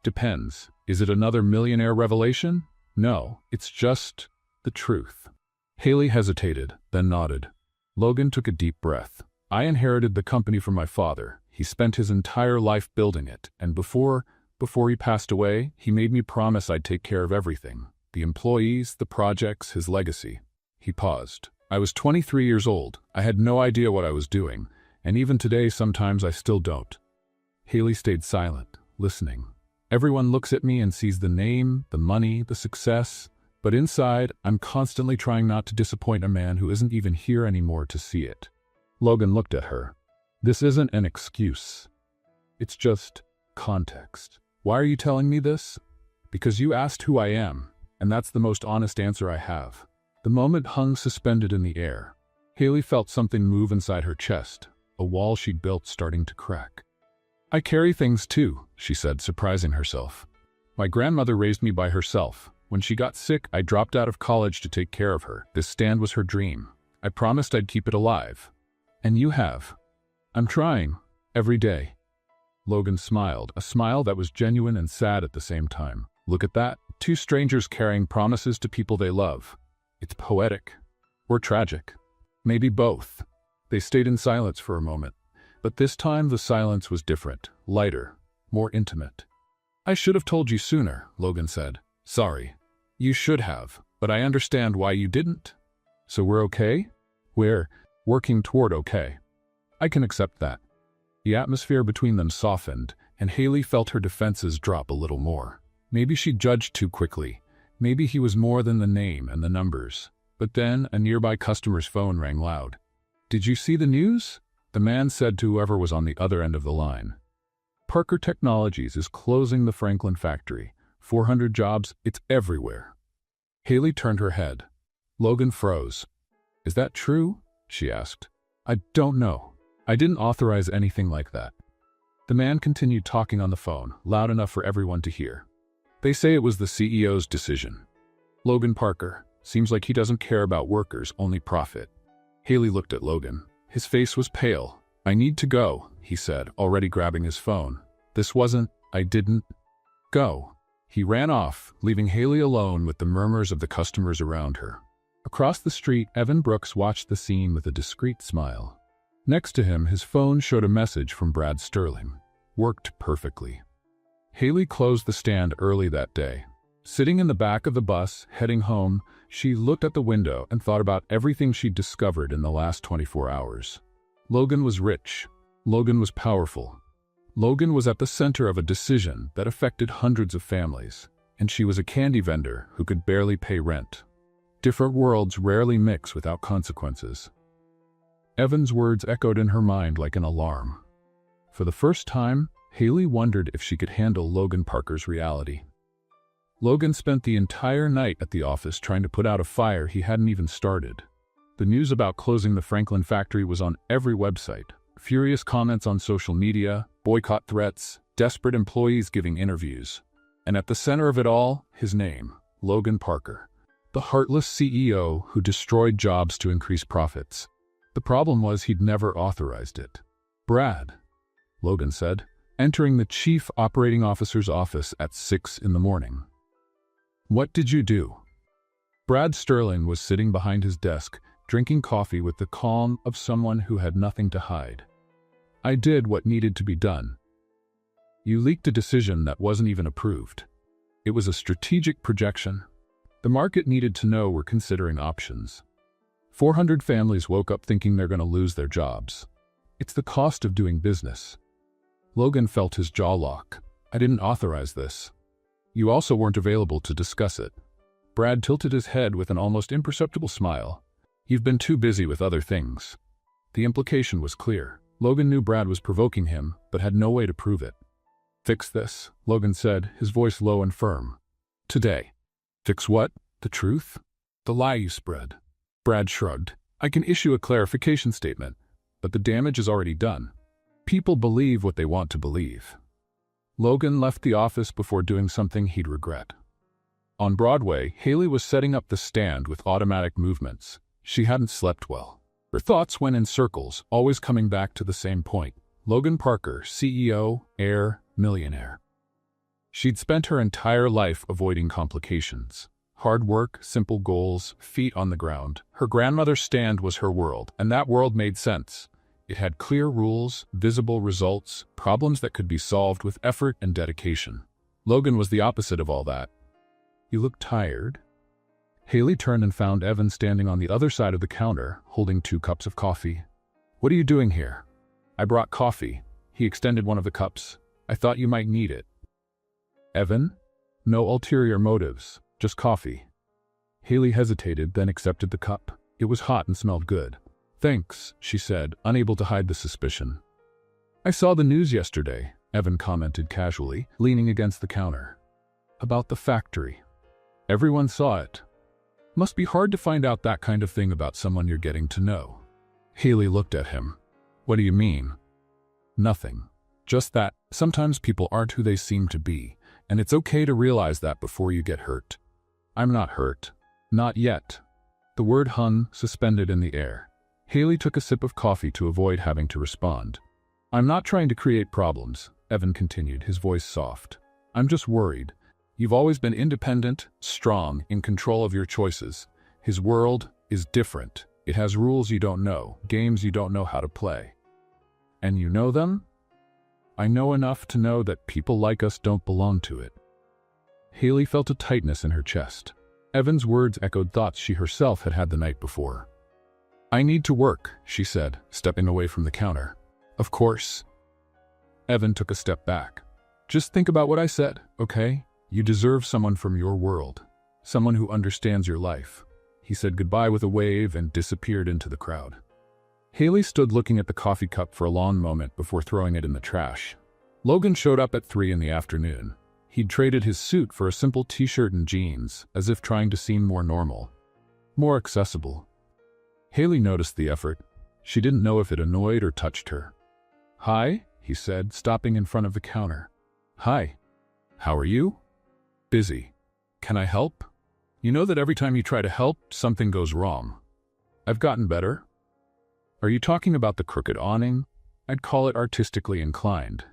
Depends. Is it another millionaire revelation? No, it's just the truth. Haley hesitated, then nodded. Logan took a deep breath. I inherited the company from my father. He spent his entire life building it, and before he passed away, he made me promise I'd take care of everything. The employees, the projects, his legacy. He paused. I was 23 years old. I had no idea what I was doing, and even today sometimes I still don't. Haley stayed silent, listening. Everyone looks at me and sees the name, the money, the success, but inside, I'm constantly trying not to disappoint a man who isn't even here anymore to see it. Logan looked at her. This isn't an excuse. It's just context. Why are you telling me this? Because you asked who I am, and that's the most honest answer I have. The moment hung suspended in the air. Haley felt something move inside her chest, a wall she'd built starting to crack. I carry things too, she said, surprising herself. My grandmother raised me by herself. When she got sick, I dropped out of college to take care of her. This stand was her dream. I promised I'd keep it alive. And you have. I'm trying. Every day. Logan smiled, a smile that was genuine and sad at the same time. Look at that. Two strangers carrying promises to people they love. It's poetic. Or tragic. Maybe both. They stayed in silence for a moment. But this time the silence was different, lighter, more intimate. I should have told you sooner, Logan said. Sorry. You should have, but I understand why you didn't. So we're okay? We're working toward okay. I can accept that. The atmosphere between them softened, and Haley felt her defenses drop a little more. Maybe she judged too quickly. Maybe he was more than the name and the numbers. But then a nearby customer's phone rang loud. Did you see the news? The man said to whoever was on the other end of the line. Parker Technologies is closing the Franklin factory. 400 jobs, it's everywhere. Haley turned her head. Logan froze. Is that true? She asked. I don't know. I didn't authorize anything like that. The man continued talking on the phone, loud enough for everyone to hear. They say it was the CEO's decision. Logan Parker. Seems like he doesn't care about workers, only profit. Haley looked at Logan. His face was pale. I need to go, he said, already grabbing his phone. This wasn't, I didn't. Go. He ran off, leaving Haley alone with the murmurs of the customers around her. Across the street, Evan Brooks watched the scene with a discreet smile. Next to him, his phone showed a message from Brad Sterling. Worked perfectly. Haley closed the stand early that day. Sitting in the back of the bus, heading home, she looked at the window and thought about everything she'd discovered in the last 24 hours. Logan was rich. Logan was powerful. Logan was at the center of a decision that affected hundreds of families, and she was a candy vendor who could barely pay rent. Different worlds rarely mix without consequences. Evan's words echoed in her mind like an alarm. For the first time, Haley wondered if she could handle Logan Parker's reality. Logan spent the entire night at the office trying to put out a fire he hadn't even started. The news about closing the Franklin factory was on every website. Furious comments on social media, boycott threats, desperate employees giving interviews. And at the center of it all, his name, Logan Parker. The heartless CEO who destroyed jobs to increase profits. The problem was he'd never authorized it. Brad, Logan said, entering the chief operating officer's office at 6 in the morning. What did you do? Brad Sterling was sitting behind his desk, drinking coffee with the calm of someone who had nothing to hide. I did what needed to be done. You leaked a decision that wasn't even approved. It was a strategic projection. The market needed to know we're considering options. 400 families woke up thinking they're going to lose their jobs. It's the cost of doing business. Logan felt his jaw lock. I didn't authorize this. You also weren't available to discuss it. Brad tilted his head with an almost imperceptible smile. You've been too busy with other things. The implication was clear. Logan knew Brad was provoking him, but had no way to prove it. Fix this, Logan said, his voice low and firm. Today. Fix what? The truth? The lie you spread. Brad shrugged. I can issue a clarification statement, but the damage is already done. People believe what they want to believe. Logan left the office before doing something he'd regret. On Broadway, Haley was setting up the stand with automatic movements. She hadn't slept well. Her thoughts went in circles, always coming back to the same point. Logan Parker, CEO, heir, millionaire. She'd spent her entire life avoiding complications. Hard work, simple goals, feet on the ground. Her grandmother's stand was her world, and that world made sense. It had clear rules, visible results, problems that could be solved with effort and dedication. Logan was the opposite of all that. You look tired. Haley turned and found Evan standing on the other side of the counter, holding 2 cups of coffee. What are you doing here? I brought coffee. He extended one of the cups. I thought you might need it. Evan? No ulterior motives, just coffee. Haley hesitated, then accepted the cup. It was hot and smelled good. Thanks, she said, unable to hide the suspicion. I saw the news yesterday, Evan commented casually, leaning against the counter. About the factory. Everyone saw it. Must be hard to find out that kind of thing about someone you're getting to know. Haley looked at him. What do you mean? Nothing. Just that, sometimes people aren't who they seem to be, and it's okay to realize that before you get hurt. I'm not hurt. Not yet. The word hung suspended in the air. Haley took a sip of coffee to avoid having to respond. I'm not trying to create problems, Evan continued, his voice soft. I'm just worried. You've always been independent, strong, in control of your choices. His world is different. It has rules you don't know, games you don't know how to play. And you know them? I know enough to know that people like us don't belong to it. Haley felt a tightness in her chest. Evan's words echoed thoughts she herself had had the night before. I need to work, she said, stepping away from the counter. Of course. Evan took a step back. Just think about what I said, okay? You deserve someone from your world. Someone who understands your life. He said goodbye with a wave and disappeared into the crowd. Haley stood looking at the coffee cup for a long moment before throwing it in the trash. Logan showed up at 3 in the afternoon. He'd traded his suit for a simple t-shirt and jeans, as if trying to seem more normal. More accessible. Haley noticed the effort. She didn't know if it annoyed or touched her. Hi, he said, stopping in front of the counter. Hi. How are you? Busy. Can I help? You know that every time you try to help, something goes wrong. I've gotten better. Are you talking about the crooked awning? I'd call it artistically inclined.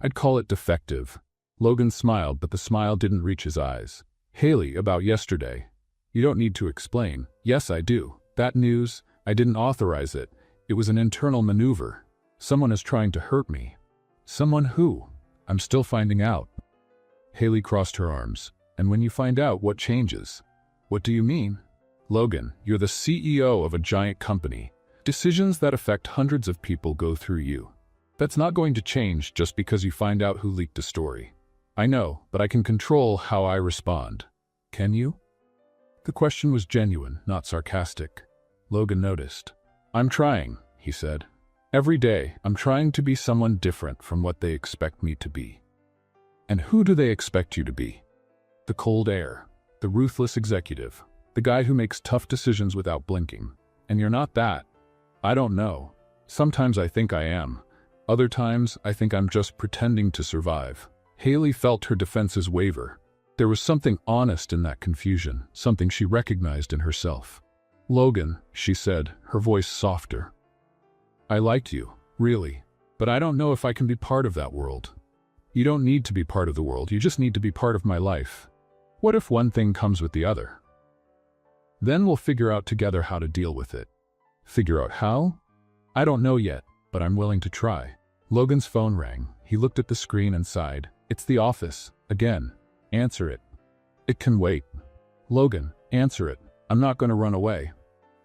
I'd call it defective. Logan smiled, but the smile didn't reach his eyes. Haley, about yesterday. You don't need to explain. Yes, I do. That news, I didn't authorize it. It was an internal maneuver. Someone is trying to hurt me. Someone who? I'm still finding out. Haley crossed her arms. And when you find out, what changes? What do you mean? Logan, you're the CEO of a giant company. Decisions that affect hundreds of people go through you. That's not going to change just because you find out who leaked a story. I know, but I can control how I respond. Can you? The question was genuine, not sarcastic. Logan noticed. I'm trying, he said. Every day, I'm trying to be someone different from what they expect me to be. And who do they expect you to be? The cold air, the ruthless executive, the guy who makes tough decisions without blinking. And you're not that. I don't know. Sometimes I think I am. Other times, I think I'm just pretending to survive. Haley felt her defenses waver. There was something honest in that confusion, something she recognized in herself. Logan, she said, her voice softer. I liked you, really, but I don't know if I can be part of that world. You don't need to be part of the world, you just need to be part of my life. What if one thing comes with the other? Then we'll figure out together how to deal with it. Figure out how? I don't know yet, but I'm willing to try. Logan's phone rang. He looked at the screen and sighed. It's the office. Again. Answer it. It can wait. Logan, answer it. I'm not going to run away.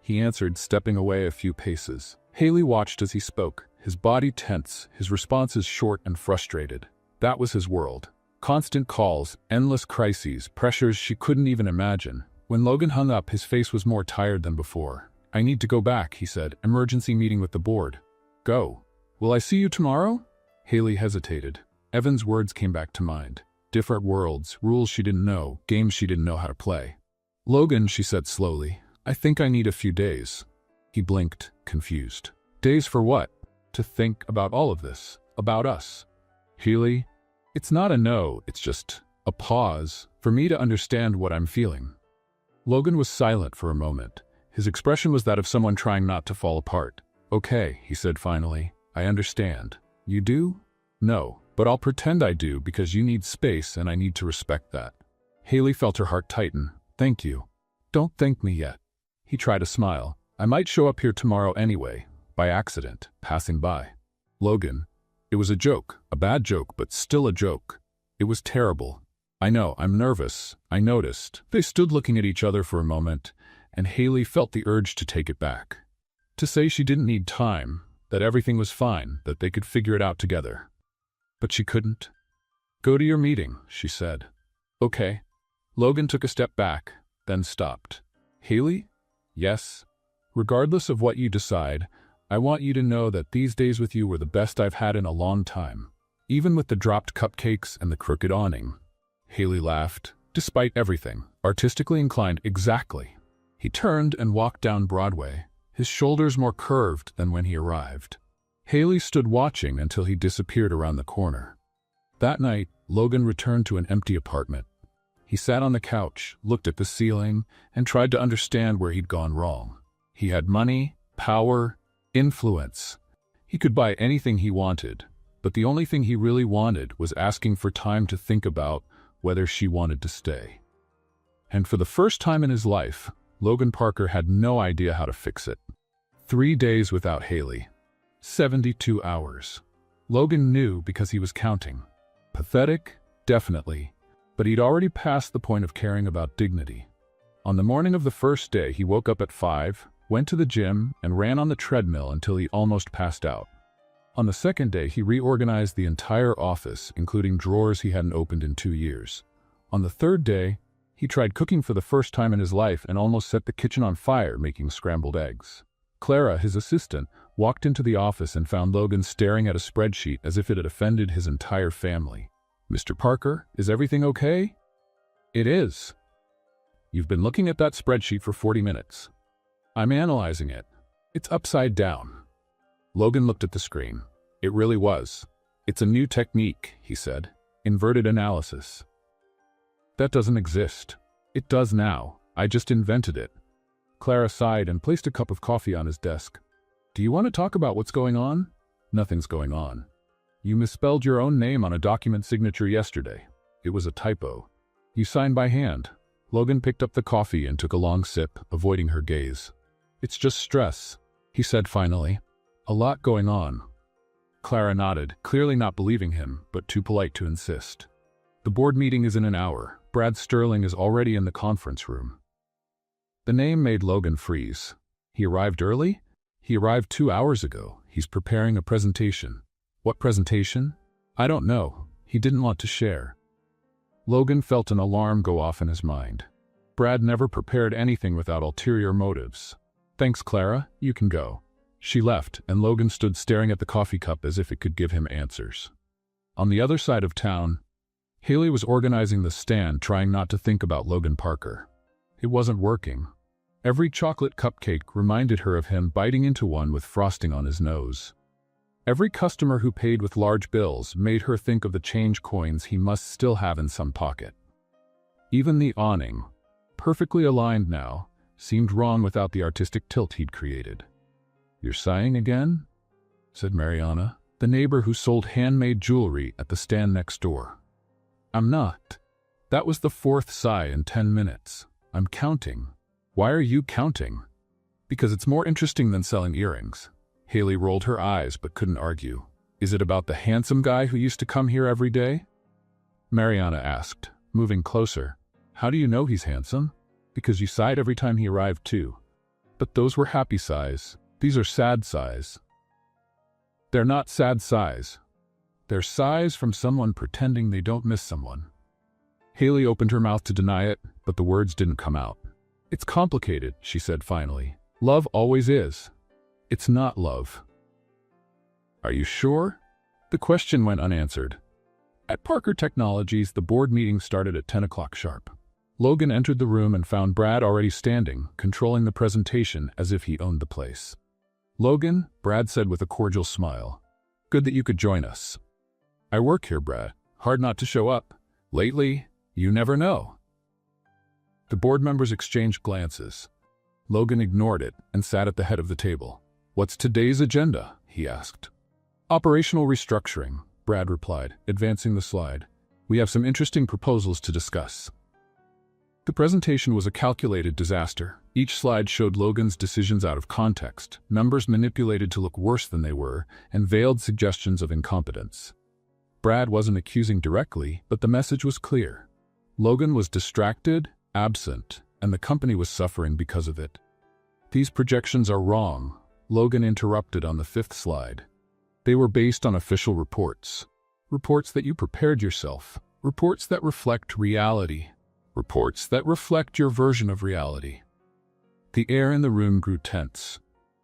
He answered, stepping away a few paces. Haley watched as he spoke, his body tense, his responses short and frustrated. That was his world. Constant calls, endless crises, pressures she couldn't even imagine. When Logan hung up, his face was more tired than before. I need to go back, he said. Emergency meeting with the board. Go. Will I see you tomorrow? Haley hesitated. Evan's words came back to mind. Different worlds, rules she didn't know, games she didn't know how to play. Logan, she said slowly, I think I need a few days. He blinked, confused. Days for what? To think about all of this. About us. Haley, it's not a no, it's just a pause for me to understand what I'm feeling. Logan was silent for a moment. His expression was that of someone trying not to fall apart. Okay, he said finally. I understand. You do? No, but I'll pretend I do because you need space and I need to respect that. Haley felt her heart tighten. Thank you. Don't thank me yet. He tried a smile. I might show up here tomorrow anyway, by accident, passing by. Logan, it was a joke, a bad joke, but still a joke. It was terrible. I know, I'm nervous. I noticed. They stood looking at each other for a moment, and Haley felt the urge to take it back. To say she didn't need time, that everything was fine, that they could figure it out together. But she couldn't. Go to your meeting, she said. Okay. Logan took a step back, then stopped. Haley? Yes. Regardless of what you decide, I want you to know that these days with you were the best I've had in a long time. Even with the dropped cupcakes and the crooked awning. Haley laughed. Despite everything, artistically inclined, exactly. He turned and walked down Broadway, his shoulders more curved than when he arrived. Haley stood watching until he disappeared around the corner. That night, Logan returned to an empty apartment. He sat on the couch, looked at the ceiling, and tried to understand where he'd gone wrong. He had money, power, influence. He could buy anything he wanted, but the only thing he really wanted was asking for time to think about whether she wanted to stay. And for the first time in his life, Logan Parker had no idea how to fix it. 3 days without Haley. 72 hours. Logan knew because he was counting. Pathetic? Definitely. But he'd already passed the point of caring about dignity. On the morning of the first day, he woke up at 5, went to the gym, and ran on the treadmill until he almost passed out. On the second day, he reorganized the entire office, including drawers he hadn't opened in 2 years. On the third day, he tried cooking for the first time in his life and almost set the kitchen on fire making scrambled eggs. Clara, his assistant, walked into the office and found Logan staring at a spreadsheet as if it had offended his entire family. "Mr. Parker, is everything okay?" "It is." "You've been looking at that spreadsheet for 40 minutes. I'm analyzing it. It's upside down." Logan looked at the screen. It really was. "It's a new technique," he said. "Inverted analysis." "That doesn't exist." "It does now. I just invented it." Clara sighed and placed a cup of coffee on his desk. "Do you want to talk about what's going on?" "Nothing's going on. You misspelled your own name on a document signature yesterday. It was a typo. You signed by hand." Logan picked up the coffee and took a long sip, avoiding her gaze. "It's just stress," he said finally. "A lot going on." Clara nodded, clearly not believing him, but too polite to insist. "The board meeting is in an hour. Brad Sterling is already in the conference room." The name made Logan freeze. He arrived early? He arrived 2 hours ago. He's preparing a presentation. What presentation? I don't know. He didn't want to share. Logan felt an alarm go off in his mind. Brad never prepared anything without ulterior motives. "Thanks, Clara. You can go." She left, and Logan stood staring at the coffee cup as if it could give him answers. On the other side of town, Haley was organizing the stand, trying not to think about Logan Parker. It wasn't working. Every chocolate cupcake reminded her of him biting into one with frosting on his nose. Every customer who paid with large bills made her think of the change coins he must still have in some pocket. Even the awning, perfectly aligned now, seemed wrong without the artistic tilt he'd created. "You're sighing again?" said Mariana, the neighbor who sold handmade jewelry at the stand next door. "I'm not. That was the 4th sigh in 10 minutes. I'm counting." "Why are you counting?" "Because it's more interesting than selling earrings." Haley rolled her eyes but couldn't argue. "Is it about the handsome guy who used to come here every day?" Mariana asked, moving closer. "How do you know he's handsome?" "Because you sighed every time he arrived too." "But those were happy sighs. These are sad sighs." "They're not sad sighs. They're sighs from someone pretending they don't miss someone." Haley opened her mouth to deny it, but the words didn't come out. "It's complicated," she said finally. "Love always is." "It's not love." "Are you sure?" The question went unanswered. At Parker Technologies, the board meeting started at 10 o'clock sharp. Logan entered the room and found Brad already standing, controlling the presentation as if he owned the place. "Logan," Brad said with a cordial smile. "Good that you could join us." "I work here, Brad. Hard not to show up. Lately, you never know." The board members exchanged glances. Logan ignored it and sat at the head of the table. "What's today's agenda?" he asked. "Operational restructuring," Brad replied, advancing the slide. "We have some interesting proposals to discuss." The presentation was a calculated disaster. Each slide showed Logan's decisions out of context, numbers manipulated to look worse than they were, and veiled suggestions of incompetence. Brad wasn't accusing directly, but the message was clear. Logan was distracted, absent, and the company was suffering because of it. "These projections are wrong," Logan interrupted on the 5th slide. "They were based on official reports. Reports that you prepared yourself. Reports that reflect reality. Reports that reflect your version of reality." The air in the room grew tense.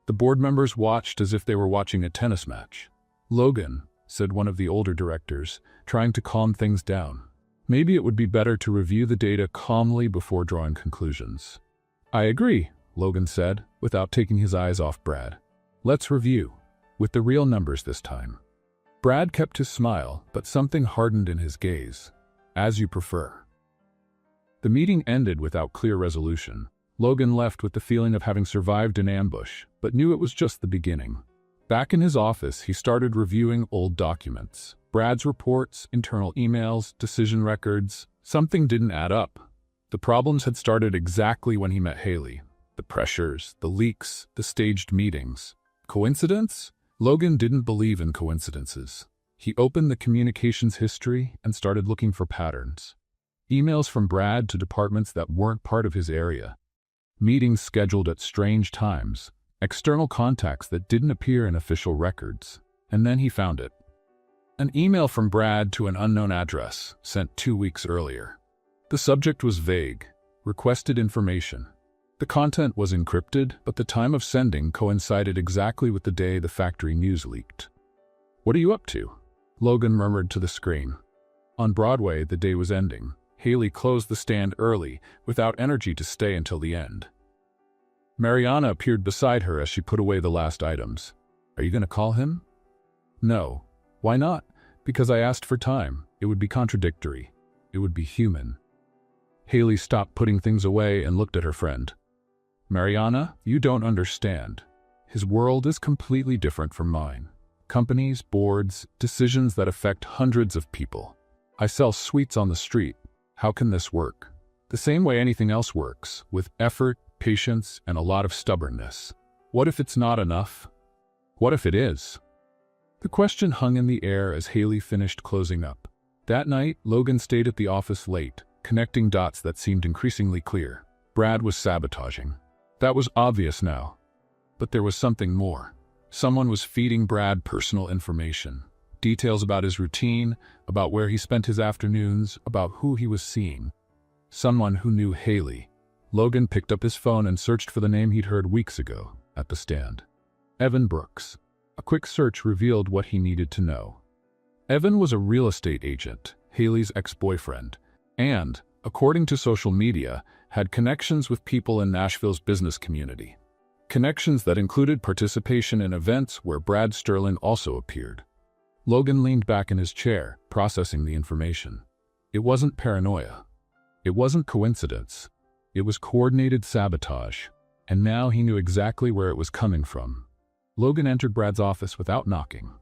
The board members watched as if they were watching a tennis match. "Logan," said one of the older directors, trying to calm things down. "Maybe it would be better to review the data calmly before drawing conclusions." "I agree," Logan said, without taking his eyes off Brad. "Let's review." with the real numbers this time. Brad kept his smile, but something hardened in his gaze. As you prefer. The meeting ended without clear resolution. Logan left with the feeling of having survived an ambush, but knew it was just the beginning. Back in his office, he started reviewing old documents. Brad's reports, internal emails, decision records. Something didn't add up. The problems had started exactly when he met Haley. The pressures, the leaks, the staged meetings. Coincidence? Logan didn't believe in coincidences. He opened the communications history and started looking for patterns. Emails from Brad to departments that weren't part of his area. Meetings scheduled at strange times. External contacts that didn't appear in official records. And then he found it. An email from Brad to an unknown address, sent 2 weeks earlier. The subject was vague. Requested information. The content was encrypted, but the time of sending coincided exactly with the day the factory news leaked. "What are you up to?" Logan murmured to the screen. On Broadway, the day was ending. Haley closed the stand early, without energy to stay until the end. Mariana appeared beside her as she put away the last items. "Are you going to call him?" "No." "Why not?" "Because I asked for time. It would be contradictory. It would be human." Haley stopped putting things away and looked at her friend. "Mariana, you don't understand. His world is completely different from mine. Companies, boards, decisions that affect hundreds of people. I sell sweets on the street. How can this work? The same way anything else works, with effort, patience, and a lot of stubbornness. What if it's not enough? What if it is?" The question hung in the air as Haley finished closing up. That night, Logan stayed at the office late, connecting dots that seemed increasingly clear. Brad was sabotaging. That was obvious now. But there was something more. Someone was feeding Brad personal information. Details about his routine, about where he spent his afternoons, about who he was seeing. Someone who knew Haley. Logan picked up his phone and searched for the name he'd heard weeks ago, at the stand. Evan Brooks. A quick search revealed what he needed to know. Evan was a real estate agent, Haley's ex-boyfriend, and, according to social media, had connections with people in Nashville's business community. Connections that included participation in events where Brad Sterling also appeared. Logan leaned back in his chair, processing the information. It wasn't paranoia. It wasn't coincidence. It was coordinated sabotage, and now he knew exactly where it was coming from. Logan entered Brad's office without knocking.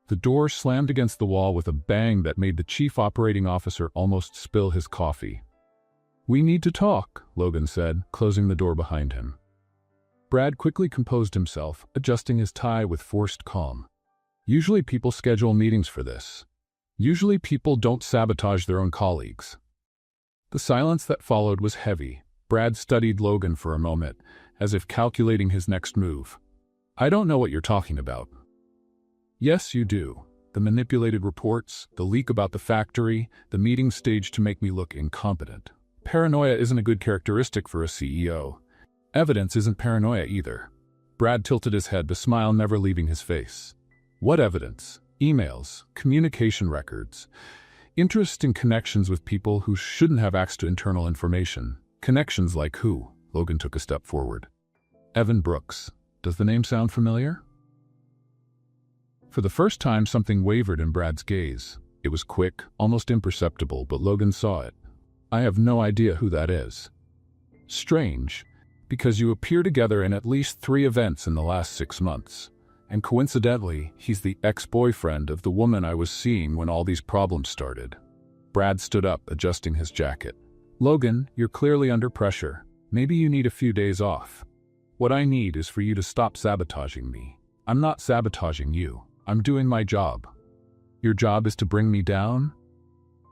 The door slammed against the wall with a bang that made the chief operating officer almost spill his coffee. "We need to talk," Logan said, closing the door behind him. Brad quickly composed himself, adjusting his tie with forced calm. Usually people schedule meetings for this. Usually people don't sabotage their own colleagues. The silence that followed was heavy. Brad studied Logan for a moment, as if calculating his next move. "I don't know what you're talking about." "Yes, you do. The manipulated reports, the leak about the factory, the meeting staged to make me look incompetent. Paranoia isn't a good characteristic for a CEO. Evidence isn't paranoia either." Brad tilted his head, the smile never leaving his face. "What evidence? Emails, communication records, interest in connections with people who shouldn't have access to internal information. Connections like who?" Logan took a step forward. "Evan Brooks. Does the name sound familiar?" For the first time, something wavered in Brad's gaze. It was quick, almost imperceptible, but Logan saw it. "I have no idea who that is." "Strange, because you appear together in at least 3 events in the last 6 months. And coincidentally, he's the ex-boyfriend of the woman I was seeing when all these problems started." Brad stood up, adjusting his jacket. "Logan, you're clearly under pressure. Maybe you need a few days off. What I need is for you to stop sabotaging me. I'm not sabotaging you. I'm doing my job. Your job is to bring me down?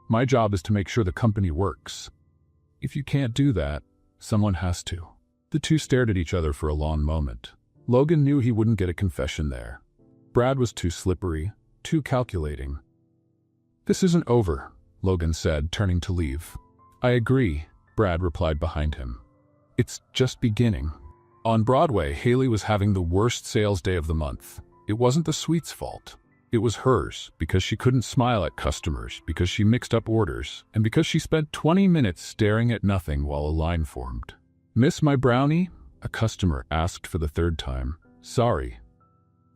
My job is to make sure the company works. If you can't do that, someone has to." The two stared at each other for a long moment. Logan knew he wouldn't get a confession there. Brad was too slippery, too calculating. "This isn't over," Logan said, turning to leave. "I agree," Brad replied behind him. "It's just beginning." On Broadway, Haley was having the worst sales day of the month. It wasn't the sweet's fault. It was hers, because she couldn't smile at customers, because she mixed up orders, and because she spent 20 minutes staring at nothing while a line formed. "Miss my brownie?" a customer asked for the 3rd time. "Sorry."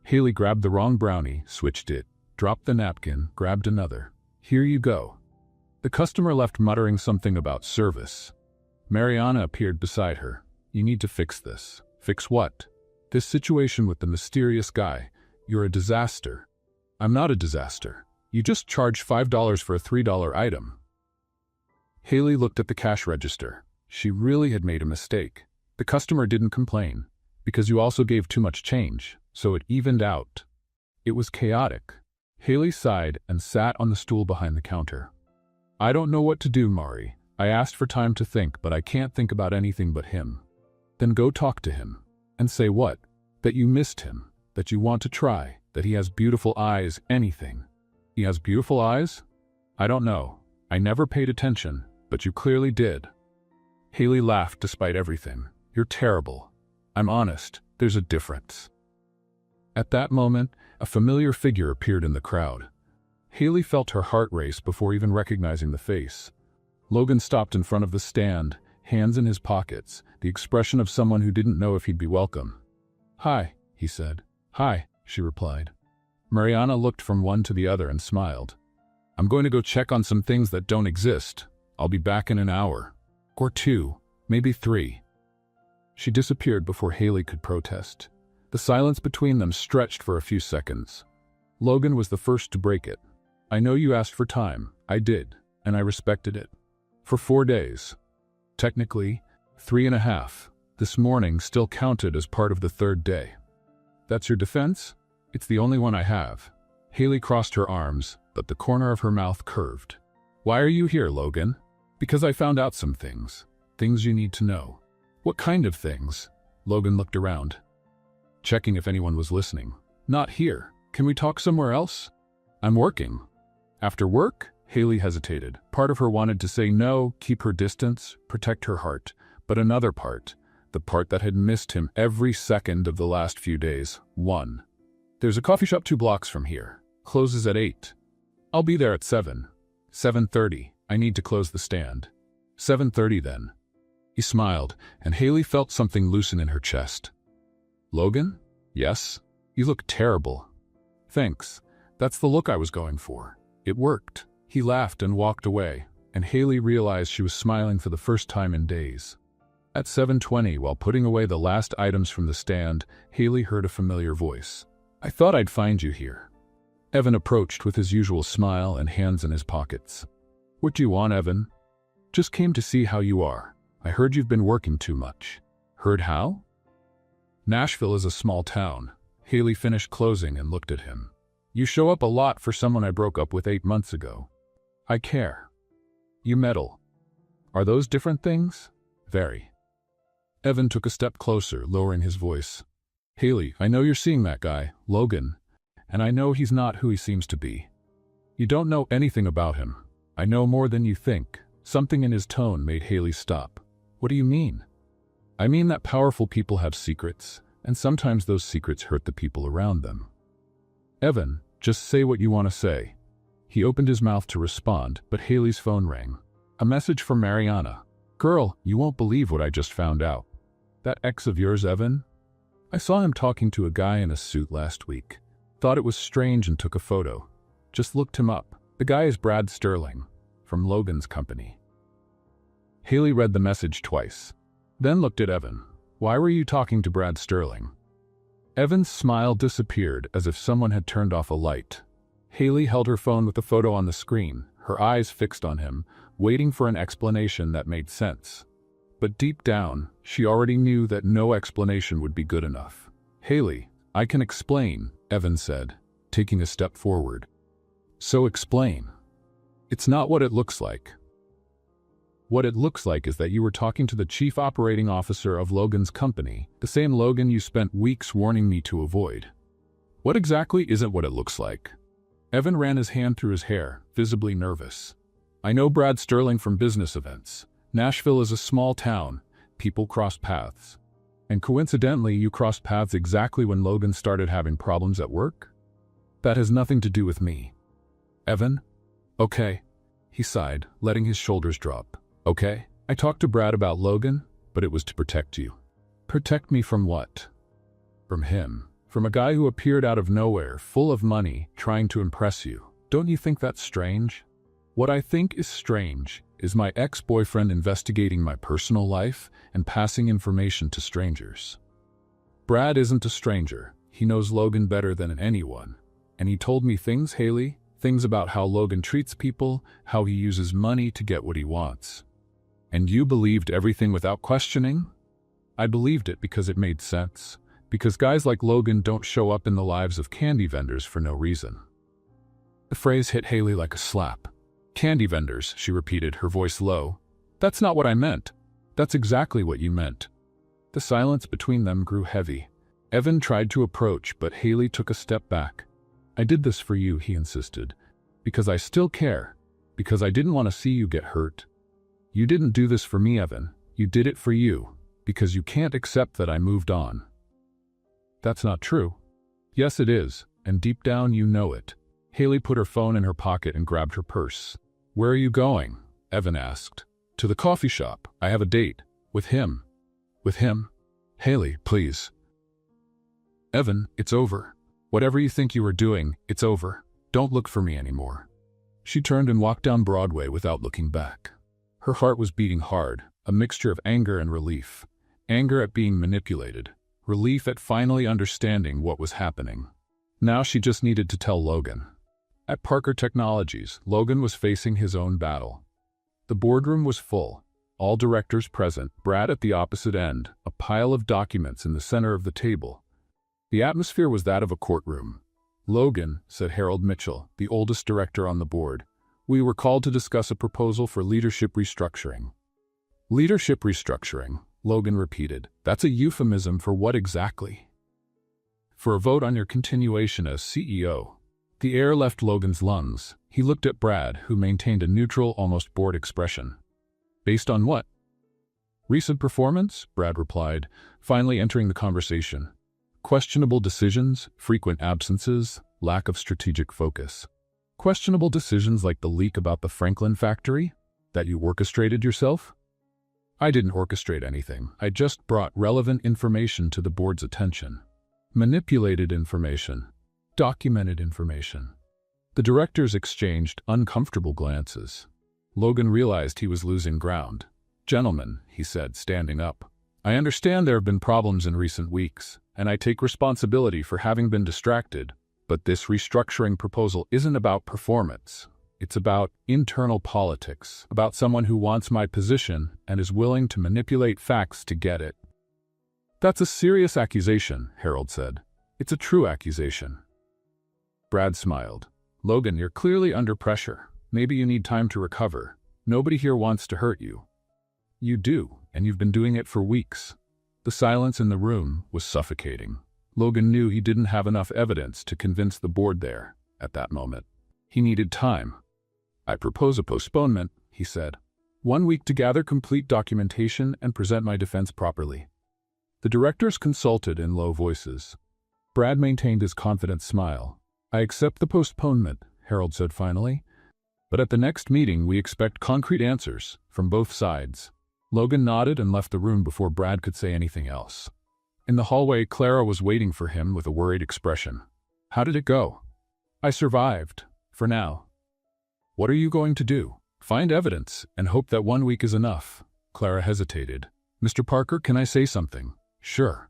Haley grabbed the wrong brownie, switched it, dropped the napkin, grabbed another. Here you go. The customer left muttering something about service. Mariana appeared beside her. You need to fix this. Fix what? This situation with the mysterious guy. You're a disaster. I'm not a disaster. You just charged $5 for a $3 item. Haley looked at the cash register. She really had made a mistake. The customer didn't complain, because you also gave too much change, so it evened out. It was chaotic. Haley sighed and sat on the stool behind the counter. I don't know what to do, Mari. I asked for time to think, but I can't think about anything but him. Then go talk to him. And say what? That you missed him, that you want to try, that he has beautiful eyes, anything. He has beautiful eyes? I don't know. I never paid attention, but you clearly did. Haley laughed despite everything. You're terrible. I'm honest, there's a difference. At that moment, a familiar figure appeared in the crowd. Haley felt her heart race before even recognizing the face. Logan stopped in front of the stand, hands in his pockets, the expression of someone who didn't know if he'd be welcome. Hi, he said. Hi, she replied. Mariana looked from one to the other and smiled. I'm going to go check on some things that don't exist. I'll be back in an hour. Or 2, maybe 3. She disappeared before Haley could protest. The silence between them stretched for a few seconds. Logan was the first to break it. I know you asked for time. I did, and I respected it. For 4 days. Technically, 3.5. This morning still counted as part of the 3rd day. That's your defense? It's the only one I have. Haley crossed her arms, but the corner of her mouth curved. Why are you here, Logan? Because I found out some things. Things you need to know. What kind of things? Logan looked around, checking if anyone was listening. Not here. Can we talk somewhere else? I'm working. After work? Haley hesitated. Part of her wanted to say no, keep her distance, protect her heart. But another part, the part that had missed him every second of the last few days, won. There's a coffee shop 2 blocks from here. Closes at 8. I'll be there at 7. 7:30. I need to close the stand. 7:30 then. He smiled, and Haley felt something loosen in her chest. Logan? Yes? You look terrible. Thanks. That's the look I was going for. It worked. He laughed and walked away, and Haley realized she was smiling for the first time in days. At 7:20, while putting away the last items from the stand, Haley heard a familiar voice. I thought I'd find you here. Evan approached with his usual smile and hands in his pockets. What do you want, Evan? Just came to see how you are. I heard you've been working too much. Heard how? Nashville is a small town. Haley finished closing and looked at him. You show up a lot for someone I broke up with 8 months ago. I care. You meddle. Are those different things? Very. Evan took a step closer, lowering his voice. Haley, I know you're seeing that guy, Logan, and I know he's not who he seems to be. You don't know anything about him. I know more than you think. Something in his tone made Haley stop. What do you mean? I mean that powerful people have secrets, and sometimes those secrets hurt the people around them. Evan, just say what you want to say. He opened his mouth to respond, but Haley's phone rang. A message from Mariana. Girl, you won't believe what I just found out. That ex of yours, Evan? I saw him talking to a guy in a suit last week. Thought it was strange and took a photo. Just looked him up. The guy is Brad Sterling, from Logan's company. Haley read the message twice, then looked at Evan. Why were you talking to Brad Sterling? Evan's smile disappeared as if someone had turned off a light. Haley held her phone with the photo on the screen, her eyes fixed on him, waiting for an explanation that made sense. But deep down, she already knew that no explanation would be good enough. Haley, I can explain, Evan said, taking a step forward. So explain. It's not what it looks like. What it looks like is that you were talking to the chief operating officer of Logan's company, the same Logan you spent weeks warning me to avoid. What exactly isn't what it looks like? Evan ran his hand through his hair, visibly nervous. I know Brad Sterling from business events. Nashville is a small town. People cross paths. And coincidentally, you crossed paths exactly when Logan started having problems at work? That has nothing to do with me. Evan? Okay. He sighed, letting his shoulders drop. Okay, I talked to Brad about Logan, but it was to protect you. Protect me from what? From him. From a guy who appeared out of nowhere, full of money, trying to impress you. Don't you think that's strange? What I think is strange is my ex-boyfriend investigating my personal life and passing information to strangers. Brad isn't a stranger. He knows Logan better than anyone. And he told me things, Haley, things about how Logan treats people, how he uses money to get what he wants. And you believed everything without questioning? I believed it because it made sense. Because guys like Logan don't show up in the lives of candy vendors for no reason. The phrase hit Haley like a slap. Candy vendors, she repeated, her voice low. That's not what I meant. That's exactly what you meant. The silence between them grew heavy. Evan tried to approach, but Haley took a step back. I did this for you, he insisted. Because I still care. Because I didn't want to see you get hurt. You didn't do this for me, Evan. You did it for you. Because you can't accept that I moved on. That's not true. Yes, it is, and deep down you know it. Haley put her phone in her pocket and grabbed her purse. Where are you going? Evan asked. To the coffee shop. I have a date. With him. With him? Haley, please. Evan, it's over. Whatever you think you were doing, it's over. Don't look for me anymore. She turned and walked down Broadway without looking back. Her heart was beating hard, a mixture of anger and relief. Anger at being manipulated. Relief at finally understanding what was happening. Now she just needed to tell Logan. At Parker Technologies, Logan was facing his own battle. The boardroom was full. All directors present, Brad at the opposite end, a pile of documents in the center of the table. The atmosphere was that of a courtroom. Logan, said Harold Mitchell, the oldest director on the board, we were called to discuss a proposal for leadership restructuring. Leadership restructuring, Logan repeated. That's a euphemism for what exactly? For a vote on your continuation as CEO. The air left Logan's lungs. He looked at Brad, who maintained a neutral, almost bored expression. Based on what? Recent performance, Brad replied, finally entering the conversation. Questionable decisions, frequent absences, lack of strategic focus. Questionable decisions like the leak about the Franklin factory? That you orchestrated yourself? I didn't orchestrate anything. I just brought relevant information to the board's attention. Manipulated information. Documented information. The directors exchanged uncomfortable glances. Logan realized he was losing ground. Gentlemen, he said, standing up. I understand there have been problems in recent weeks, and I take responsibility for having been distracted, but this restructuring proposal isn't about performance. It's about internal politics, about someone who wants my position and is willing to manipulate facts to get it. That's a serious accusation, Harold said. It's a true accusation. Brad smiled. Logan, you're clearly under pressure. Maybe you need time to recover. Nobody here wants to hurt you. You do, and you've been doing it for weeks. The silence in the room was suffocating. Logan knew he didn't have enough evidence to convince the board there, at that moment. He needed time. I propose a postponement, he said. 1 week to gather complete documentation and present my defense properly. The directors consulted in low voices. Brad maintained his confident smile. I accept the postponement, Harold said finally. But at the next meeting we expect concrete answers from both sides. Logan nodded and left the room before Brad could say anything else. In the hallway, Clara was waiting for him with a worried expression. How did it go? I survived, for now. What are you going to do? Find evidence and hope that 1 week is enough. Clara hesitated. Mr. Parker, can I say something? Sure.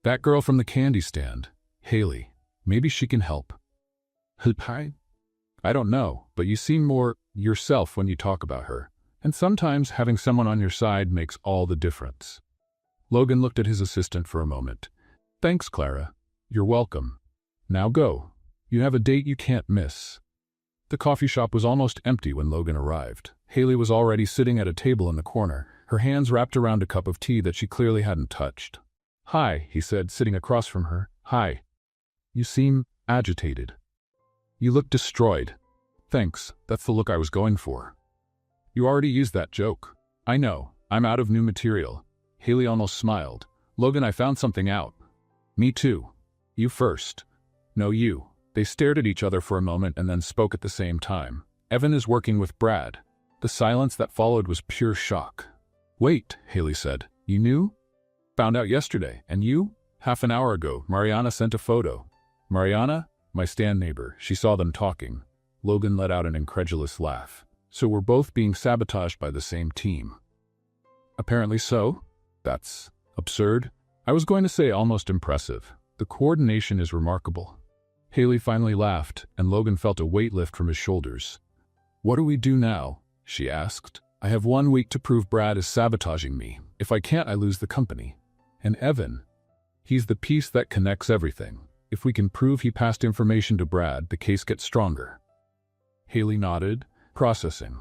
That girl from the candy stand, Haley, maybe she can help. Hi? I don't know, but you seem more yourself when you talk about her. And sometimes having someone on your side makes all the difference. Logan looked at his assistant for a moment. Thanks, Clara. You're welcome. Now go. You have a date you can't miss. The coffee shop was almost empty when Logan arrived. Haley was already sitting at a table in the corner, her hands wrapped around a cup of tea that she clearly hadn't touched. Hi, he said, sitting across from her. Hi. You seem agitated. You look destroyed. Thanks, that's the look I was going for. You already used that joke. I know, I'm out of new material. Haley almost smiled. Logan, I found something out. Me too. You first. No, you. They stared at each other for a moment and then spoke at the same time. Evan is working with Brad. The silence that followed was pure shock. Wait, Haley said. You knew? Found out yesterday. And you? Half an hour ago, Mariana sent a photo. Mariana? My stand neighbor. She saw them talking. Logan let out an incredulous laugh. So we're both being sabotaged by the same team. Apparently so. That's absurd. I was going to say almost impressive. The coordination is remarkable. Haley finally laughed, and Logan felt a weight lift from his shoulders. What do we do now? She asked. I have 1 week to prove Brad is sabotaging me. If I can't, I lose the company. And Evan? He's the piece that connects everything. If we can prove he passed information to Brad, the case gets stronger. Haley nodded, processing.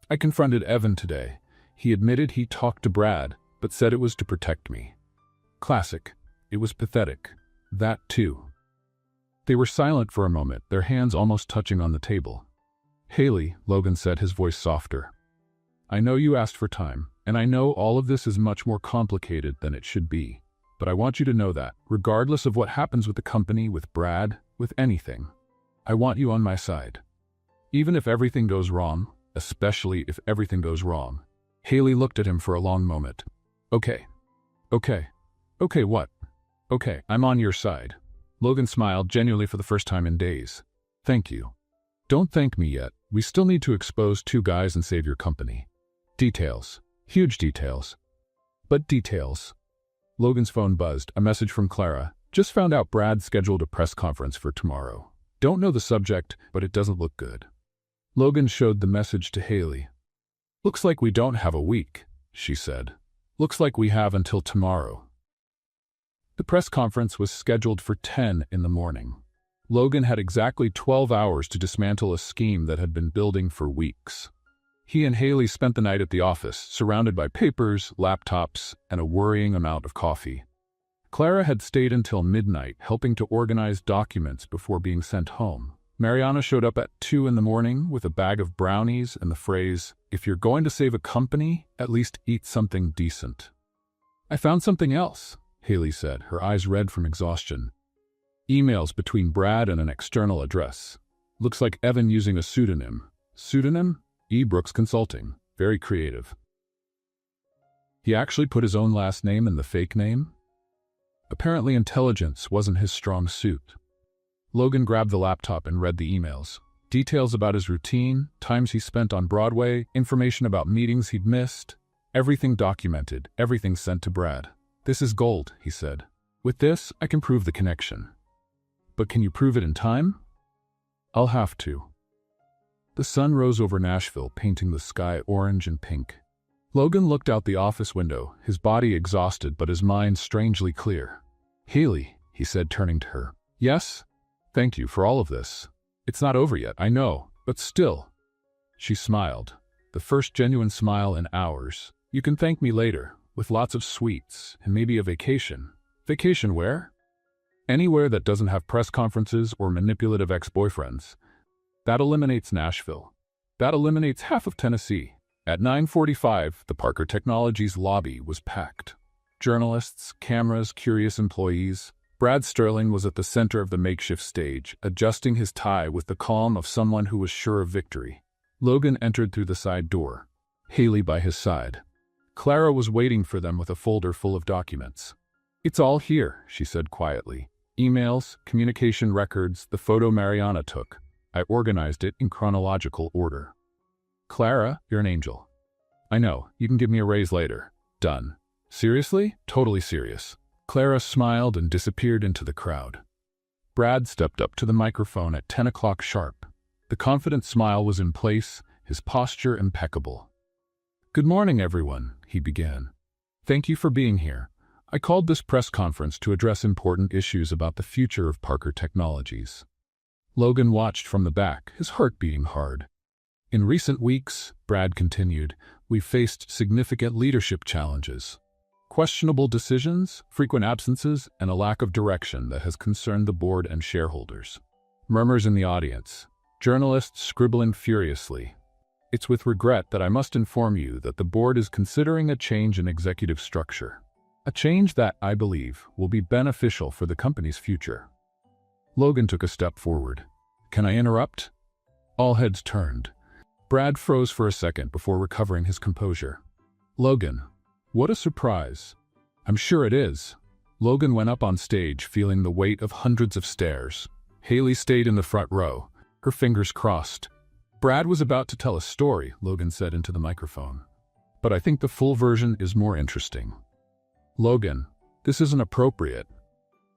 I confronted Evan today. He admitted he talked to Brad, but said it was to protect me. Classic. It was pathetic. That too. They were silent for a moment, their hands almost touching on the table. Haley, Logan said, his voice softer. I know you asked for time, and I know all of this is much more complicated than it should be. But I want you to know that, regardless of what happens with the company, with Brad, with anything, I want you on my side. Even if everything goes wrong, especially if everything goes wrong. Haley looked at him for a long moment. Okay. Okay, what? Okay, I'm on your side. Logan smiled genuinely for the first time in days. Thank you. Don't thank me yet. We still need to expose 2 guys and save your company. Details. Huge details. But details. Logan's phone buzzed, a message from Clara. Just found out Brad scheduled a press conference for tomorrow. Don't know the subject, but it doesn't look good. Logan showed the message to Haley. Looks like we don't have a week, she said. Looks like we have until tomorrow. The press conference was scheduled for 10 in the morning. Logan had exactly 12 hours to dismantle a scheme that had been building for weeks. He and Haley spent the night at the office, surrounded by papers, laptops, and a worrying amount of coffee. Clara had stayed until midnight, helping to organize documents before being sent home. Mariana showed up at 2 in the morning with a bag of brownies and the phrase, "If you're going to save a company, at least eat something decent." I found something else, Haley said, her eyes red from exhaustion. Emails between Brad and an external address. Looks like Evan using a pseudonym. Pseudonym? E. Brooks Consulting. Very creative. He actually put his own last name in the fake name? Apparently intelligence wasn't his strong suit. Logan grabbed the laptop and read the emails. Details about his routine, times he spent on Broadway, information about meetings he'd missed. Everything documented, everything sent to Brad. This is gold, he said. With this, I can prove the connection. But can you prove it in time? I'll have to. The sun rose over Nashville, painting the sky orange and pink. Logan looked out the office window, his body exhausted but his mind strangely clear. Haley, he said, turning to her. Yes? Thank you for all of this. It's not over yet, I know, but still. She smiled, the first genuine smile in hours. You can thank me later, with lots of sweets, and maybe a vacation. Vacation where? Anywhere that doesn't have press conferences or manipulative ex-boyfriends. That eliminates Nashville. That eliminates half of Tennessee. At 9:45, the Parker Technologies lobby was packed. Journalists, cameras, curious employees. Brad Sterling was at the center of the makeshift stage, adjusting his tie with the calm of someone who was sure of victory. Logan entered through the side door, Haley by his side. Clara was waiting for them with a folder full of documents. It's all here, she said quietly. Emails, communication records, the photo Mariana took. I organized it in chronological order. Clara, you're an angel. I know, you can give me a raise later. Done. Seriously? Totally serious. Clara smiled and disappeared into the crowd. Brad stepped up to the microphone at 10 o'clock sharp. The confident smile was in place, his posture impeccable. Good morning, everyone, he began. Thank you for being here. I called this press conference to address important issues about the future of Parker Technologies. Logan watched from the back, his heart beating hard. In recent weeks, Brad continued, we've faced significant leadership challenges. Questionable decisions, frequent absences, and a lack of direction that has concerned the board and shareholders. Murmurs in the audience. Journalists scribbling furiously. It's with regret that I must inform you that the board is considering a change in executive structure. A change that, I believe, will be beneficial for the company's future. Logan took a step forward. Can I interrupt? All heads turned. Brad froze for a second before recovering his composure. Logan, what a surprise. I'm sure it is. Logan went up on stage, feeling the weight of hundreds of stares. Haley stayed in the front row, her fingers crossed. Brad was about to tell a story, Logan said into the microphone. But I think the full version is more interesting. Logan, this isn't appropriate.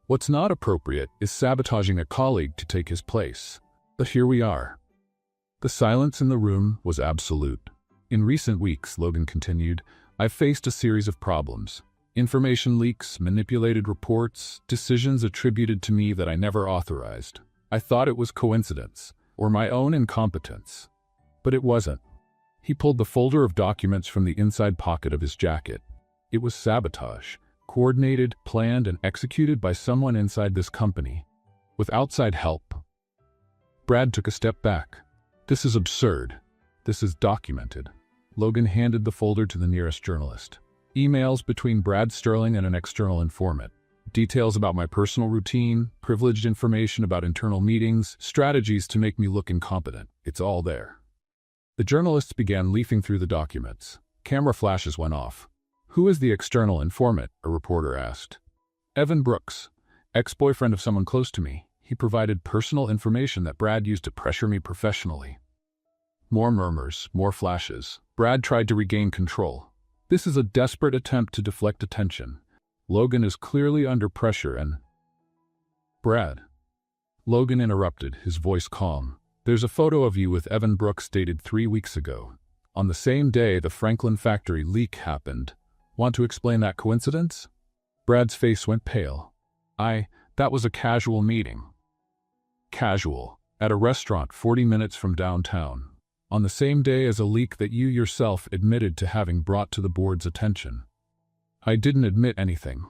What's not appropriate is sabotaging a colleague to take his place. But here we are. The silence in the room was absolute. In recent weeks, Logan continued, I've faced a series of problems. Information leaks, manipulated reports, decisions attributed to me that I never authorized. I thought it was coincidence, or my own incompetence. But it wasn't. He pulled the folder of documents from the inside pocket of his jacket. It was sabotage, coordinated, planned, and executed by someone inside this company, with outside help. Brad took a step back. This is absurd. This is documented. Logan handed the folder to the nearest journalist. Emails between Brad Sterling and an external informant. Details about my personal routine, privileged information about internal meetings, strategies to make me look incompetent. It's all there. The journalists began leafing through the documents. Camera flashes went off. Who is the external informant? A reporter asked. Evan Brooks, ex-boyfriend of someone close to me. He provided personal information that Brad used to pressure me professionally. More murmurs, more flashes. Brad tried to regain control. This is a desperate attempt to deflect attention. Logan is clearly under pressure and... Brad. Logan interrupted, his voice calm. There's a photo of you with Evan Brooks dated 3 weeks ago. On the same day the Franklin factory leak happened. Want to explain that coincidence? Brad's face went pale. That was a casual meeting. Casual. At a restaurant 40 minutes from downtown. On the same day as a leak that you yourself admitted to having brought to the board's attention. I didn't admit anything.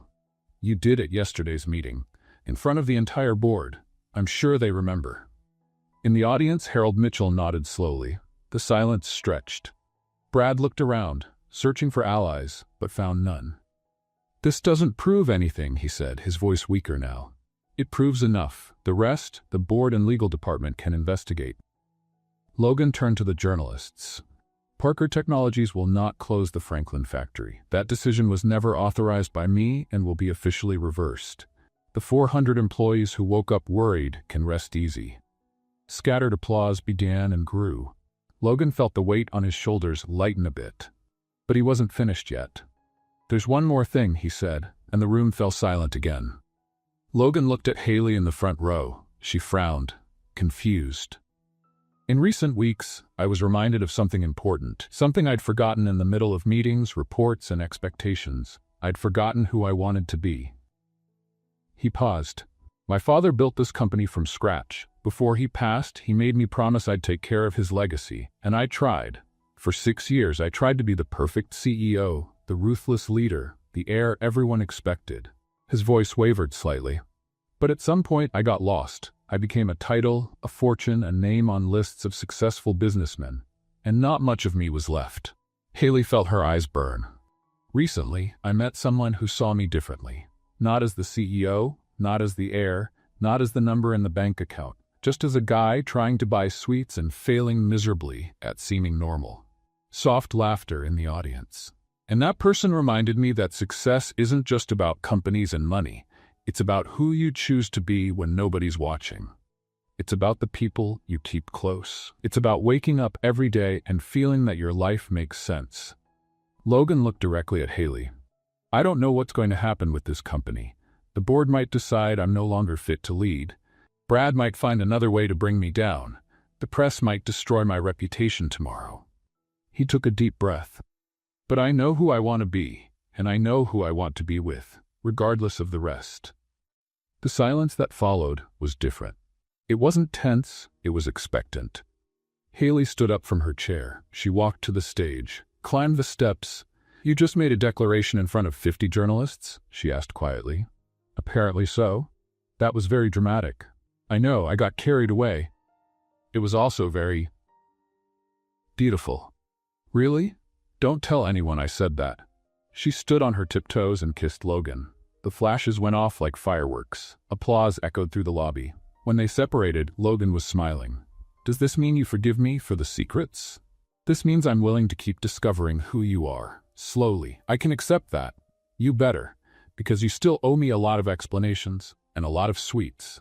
You did at yesterday's meeting, in front of the entire board. I'm sure they remember. In the audience, Harold Mitchell nodded slowly. The silence stretched. Brad looked around, searching for allies, but found none. This doesn't prove anything, he said, his voice weaker now. It proves enough. The rest, the board and legal department can investigate. Logan turned to the journalists. Parker Technologies will not close the Franklin factory. That decision was never authorized by me and will be officially reversed. The 400 employees who woke up worried can rest easy. Scattered applause began and grew. Logan felt the weight on his shoulders lighten a bit. But he wasn't finished yet. There's one more thing, he said, and the room fell silent again. Logan looked at Haley in the front row. She frowned, confused. In recent weeks, I was reminded of something important, something I'd forgotten in the middle of meetings, reports, and expectations. I'd forgotten who I wanted to be. He paused. My father built this company from scratch. Before he passed, he made me promise I'd take care of his legacy, and I tried. For 6 years, I tried to be the perfect CEO, the ruthless leader, the heir everyone expected. His voice wavered slightly. But at some point, I got lost. I became a title, a fortune, a name on lists of successful businessmen, and not much of me was left. Haley felt her eyes burn. Recently, I met someone who saw me differently. Not as the CEO, not as the heir, not as the number in the bank account, just as a guy trying to buy sweets and failing miserably at seeming normal. Soft laughter in the audience. And that person reminded me that success isn't just about companies and money. It's about who you choose to be when nobody's watching. It's about the people you keep close. It's about waking up every day and feeling that your life makes sense. Logan looked directly at Haley. I don't know what's going to happen with this company. The board might decide I'm no longer fit to lead. Brad might find another way to bring me down. The press might destroy my reputation tomorrow. He took a deep breath. But I know who I want to be, and I know who I want to be with, regardless of the rest. The silence that followed was different. It wasn't tense, it was expectant. Haley stood up from her chair. She walked to the stage, climbed the steps. You just made a declaration in front of 50 journalists? She asked quietly. Apparently so. That was very dramatic. I know, I got carried away. It was also very beautiful. Really? Don't tell anyone I said that. She stood on her tiptoes and kissed Logan. The flashes went off like fireworks. Applause echoed through the lobby. When they separated, Logan was smiling. Does this mean you forgive me for the secrets? This means I'm willing to keep discovering who you are. Slowly. I can accept that. You better. because you still owe me a lot of explanations, and a lot of sweets.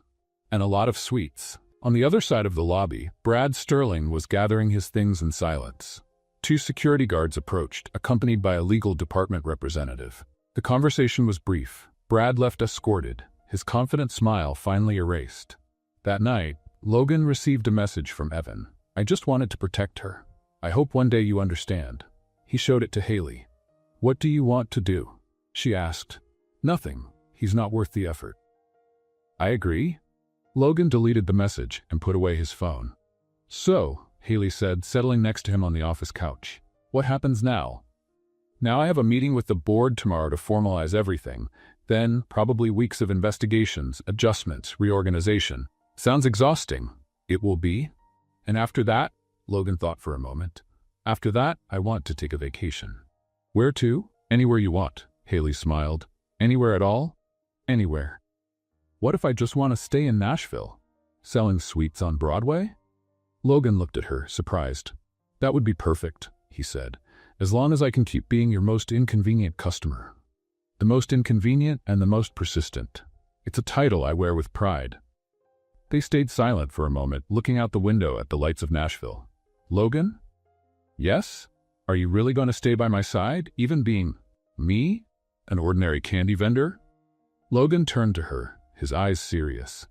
And a lot of sweets. On the other side of the lobby, Brad Sterling was gathering his things in silence. 2 security guards approached, accompanied by a legal department representative. The conversation was brief. Brad left escorted, his confident smile finally erased. That night, Logan received a message from Evan. I just wanted to protect her. I hope one day you understand. He showed it to Haley. What do you want to do? She asked. Nothing. He's not worth the effort. I agree. Logan deleted the message and put away his phone. So, Haley said, settling next to him on the office couch. What happens now? Now I have a meeting with the board tomorrow to formalize everything. Then, probably weeks of investigations, adjustments, reorganization. Sounds exhausting. It will be. And after that, Logan thought for a moment. After that, I want to take a vacation. Where to? Anywhere you want, Haley smiled. Anywhere at all? Anywhere. What if I just want to stay in Nashville? Selling sweets on Broadway? Logan looked at her, surprised. That would be perfect, he said, as long as I can keep being your most inconvenient customer. The most inconvenient and the most persistent. It's a title I wear with pride. They stayed silent for a moment, looking out the window at the lights of Nashville. Logan? Yes? Are you really going to stay by my side, even being me? An ordinary candy vendor? Logan turned to her, his eyes serious.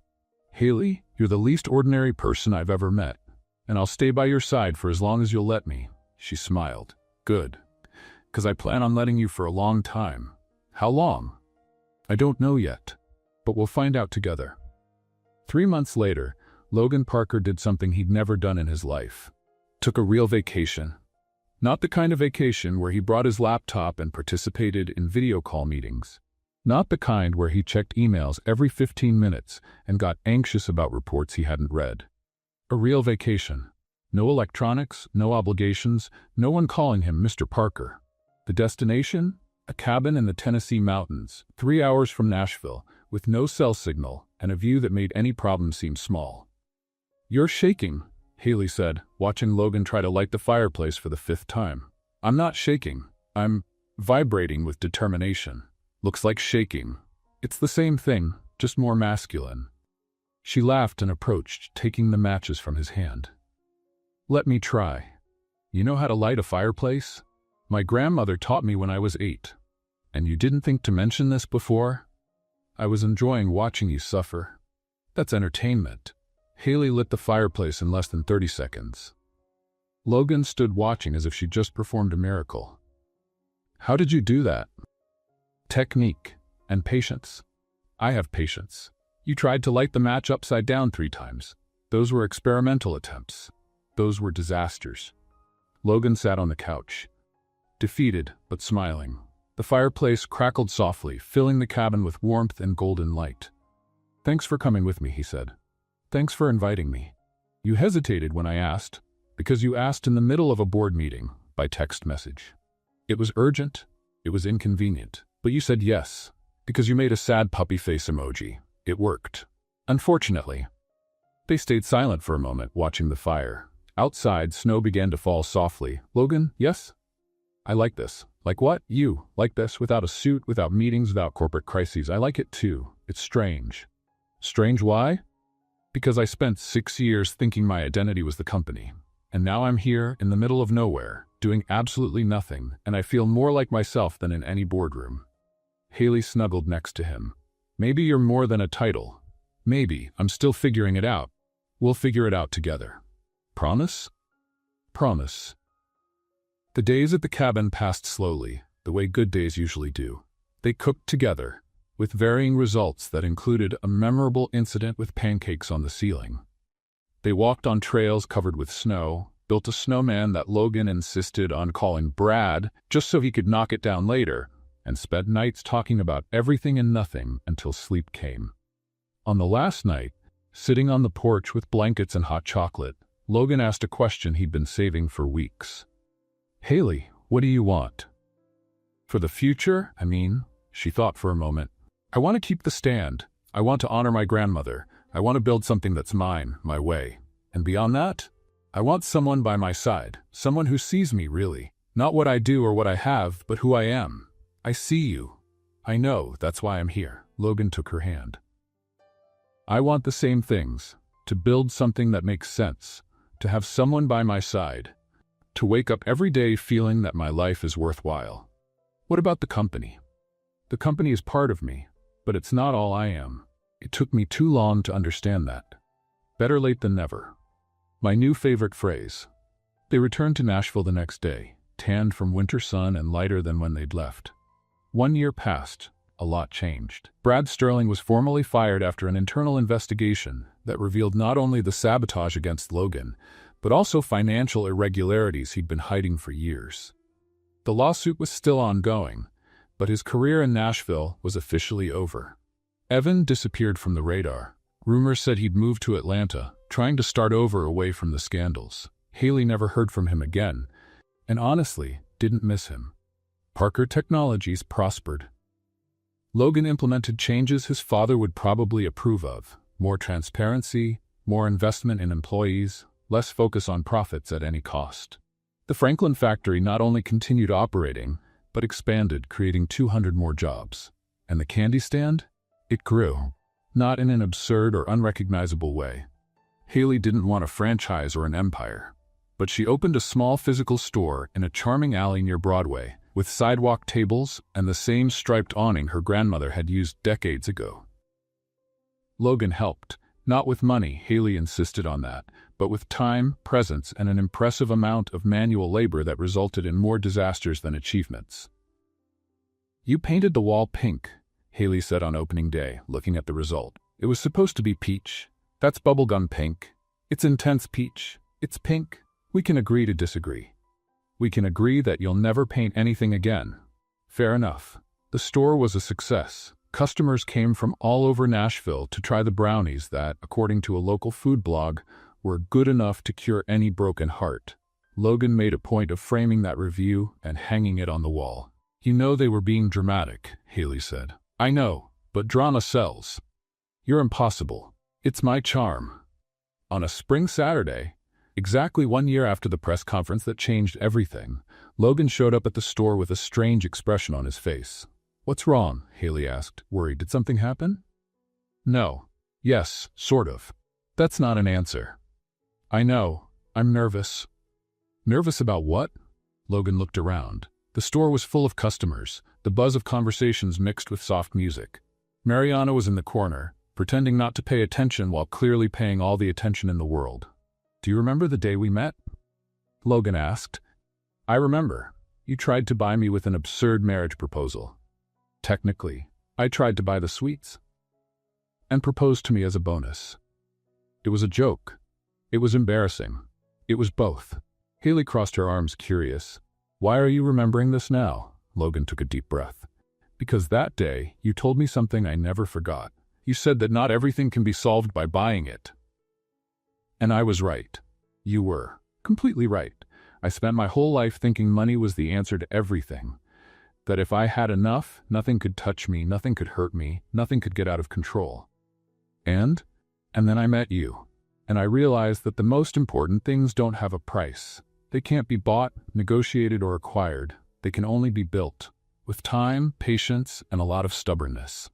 Haley, you're the least ordinary person I've ever met, and I'll stay by your side for as long as you'll let me. She smiled. Good. 'Cause I plan on letting you for a long time. How long? I don't know yet, but we'll find out together. 3 months later, Logan Parker did something he'd never done in his life. Took a real vacation. Not the kind of vacation where he brought his laptop and participated in video call meetings. Not the kind where he checked emails every 15 minutes and got anxious about reports he hadn't read. A real vacation. No electronics, no obligations, no one calling him Mr. Parker. The destination? A cabin in the Tennessee mountains, 3 hours from Nashville, with no cell signal and a view that made any problem seem small. You're shaking, Haley said, watching Logan try to light the fireplace for the 5th time. I'm not shaking. I'm vibrating with determination. Looks like shaking. It's the same thing, just more masculine. She laughed and approached, taking the matches from his hand. Let me try. You know how to light a fireplace? My grandmother taught me when I was 8. And you didn't think to mention this before? I was enjoying watching you suffer. That's entertainment. Haley lit the fireplace in less than 30 seconds. Logan stood watching as if she'd just performed a miracle. How did you do that? Technique and patience. I have patience. You tried to light the match upside down 3 times. Those were experimental attempts. Those were disasters. Logan sat on the couch, defeated but smiling. The fireplace crackled softly, filling the cabin with warmth and golden light. Thanks for coming with me, he said. Thanks for inviting me. You hesitated when I asked, because you asked in the middle of a board meeting, by text message. It was urgent, it was inconvenient, but you said yes, because you made a sad puppy face emoji. It worked. Unfortunately. They stayed silent for a moment, watching the fire. Outside, snow began to fall softly. Logan, yes? I like this. Like what? You. Like this, without a suit, without meetings, without corporate crises. I like it too. It's strange. Strange why? Because I spent 6 years thinking my identity was the company. And now I'm here, in the middle of nowhere, doing absolutely nothing, and I feel more like myself than in any boardroom. Haley snuggled next to him. Maybe you're more than a title. Maybe. I'm still figuring it out. We'll figure it out together. Promise? Promise. The days at the cabin passed slowly, the way good days usually do. They cooked together, with varying results that included a memorable incident with pancakes on the ceiling. They walked on trails covered with snow, built a snowman that Logan insisted on calling Brad just so he could knock it down later, and spent nights talking about everything and nothing until sleep came. On the last night, sitting on the porch with blankets and hot chocolate, Logan asked a question he'd been saving for weeks. Haley, what do you want? For the future, she thought for a moment. I want to keep the stand. I want to honor my grandmother. I want to build something that's mine, my way. And beyond that, I want someone by my side, someone who sees me really. Not what I do or what I have, but who I am. I see you. I know, that's why I'm here. Logan took her hand. I want the same things. To build something that makes sense. To have someone by my side. To wake up every day feeling that my life is worthwhile. What about the company? The company is part of me, but it's not all I am. It took me too long to understand that. Better late than never. My new favorite phrase. They returned to Nashville the next day, tanned from winter sun and lighter than when they'd left. 1 year passed. A lot changed. Brad Sterling was formally fired after an internal investigation that revealed not only the sabotage against Logan, but also financial irregularities he'd been hiding for years. The lawsuit was still ongoing, but his career in Nashville was officially over. Evan disappeared from the radar. Rumors said he'd moved to Atlanta, trying to start over away from the scandals. Haley never heard from him again, and honestly, didn't miss him. Parker Technologies prospered. Logan implemented changes his father would probably approve of. More transparency, more investment in employees, less focus on profits at any cost. The Franklin factory not only continued operating, but expanded, creating 200 more jobs. And the candy stand? It grew. Not in an absurd or unrecognizable way. Haley didn't want a franchise or an empire, but she opened a small physical store in a charming alley near Broadway, with sidewalk tables and the same striped awning her grandmother had used decades ago. Logan helped, not with money, Haley insisted on that, but with time, presence, and an impressive amount of manual labor that resulted in more disasters than achievements. You painted the wall pink, Haley said on opening day, looking at the result. It was supposed to be peach. That's bubblegum pink. It's intense peach. It's pink. We can agree to disagree. We can agree that you'll never paint anything again. Fair enough. The store was a success. Customers came from all over Nashville to try the brownies that, according to a local food blog, were good enough to cure any broken heart. Logan made a point of framing that review and hanging it on the wall. You know they were being dramatic, Haley said. I know, but drama sells. You're impossible. It's my charm. On a spring Saturday, exactly 1 year after the press conference that changed everything, Logan showed up at the store with a strange expression on his face. What's wrong? Haley asked, worried. Did something happen? No. Yes, sort of. That's not an answer. I know. I'm nervous. Nervous about what? Logan looked around. The store was full of customers, the buzz of conversations mixed with soft music. Mariana was in the corner, pretending not to pay attention while clearly paying all the attention in the world. Do you remember the day we met? Logan asked. I remember. You tried to buy me with an absurd marriage proposal. Technically, I tried to buy the sweets. And proposed to me as a bonus. It was a joke. It was embarrassing. It was both. Haley crossed her arms, curious. Why are you remembering this now? Logan took a deep breath. Because that day, you told me something I never forgot. You said that not everything can be solved by buying it. And I was right. You were. Completely right. I spent my whole life thinking money was the answer to everything. That if I had enough, nothing could touch me, nothing could hurt me, nothing could get out of control. And then I met you. And I realized that the most important things don't have a price. They can't be bought, negotiated, or acquired. They can only be built. With time, patience, and a lot of stubbornness.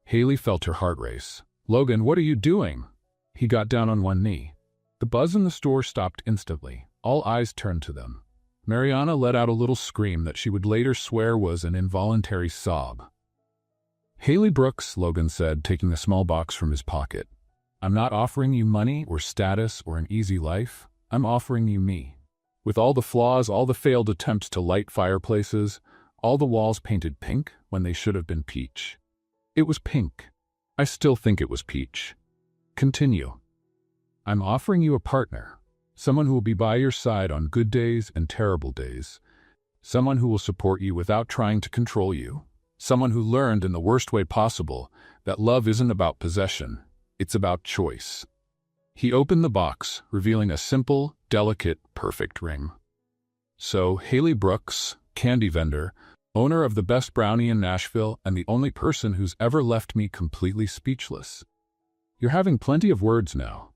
Haley felt her heart race. Logan, what are you doing? He got down on one knee. The buzz in the store stopped instantly. All eyes turned to them. Mariana let out a little scream that she would later swear was an involuntary sob. Haley Brooks, Logan said, taking a small box from his pocket. I'm not offering you money or status or an easy life. I'm offering you me. With all the flaws, all the failed attempts to light fireplaces, all the walls painted pink when they should have been peach. It was pink. I still think it was peach. Continue. I'm offering you a partner. Someone who will be by your side on good days and terrible days. Someone who will support you without trying to control you. Someone who learned in the worst way possible that love isn't about possession, it's about choice. He opened the box, revealing a simple, delicate, perfect ring. So, Haley Brooks, candy vendor, owner of the best brownie in Nashville and the only person who's ever left me completely speechless. You're having plenty of words now.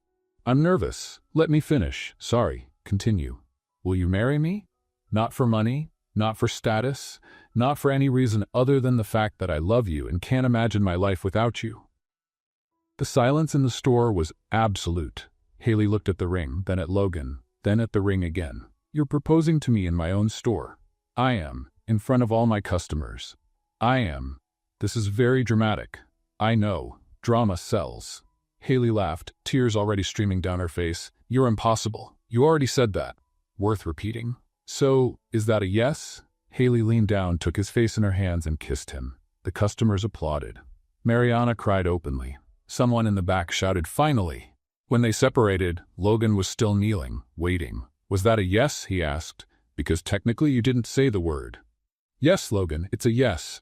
I'm nervous. Let me finish. Sorry. Continue. Will you marry me? Not for money, not for status, Not for any reason other than the fact that I love you and can't imagine my life without you." The silence in the store was absolute. Haley looked at the ring, then at Logan, then at the ring again. "You're proposing to me in my own store." "I am, in front of all my customers." "I am. This is very dramatic." "I know. Drama sells." Haley laughed, tears already streaming down her face. "You're impossible. You already said that." "Worth repeating." "So, is that a yes?" Haley leaned down, took his face in her hands, and kissed him. The customers applauded. Mariana cried openly. Someone in the back shouted, "Finally!" When they separated, Logan was still kneeling, waiting. "Was that a yes?" he asked. "Because technically you didn't say the word." "Yes, Logan, it's a yes."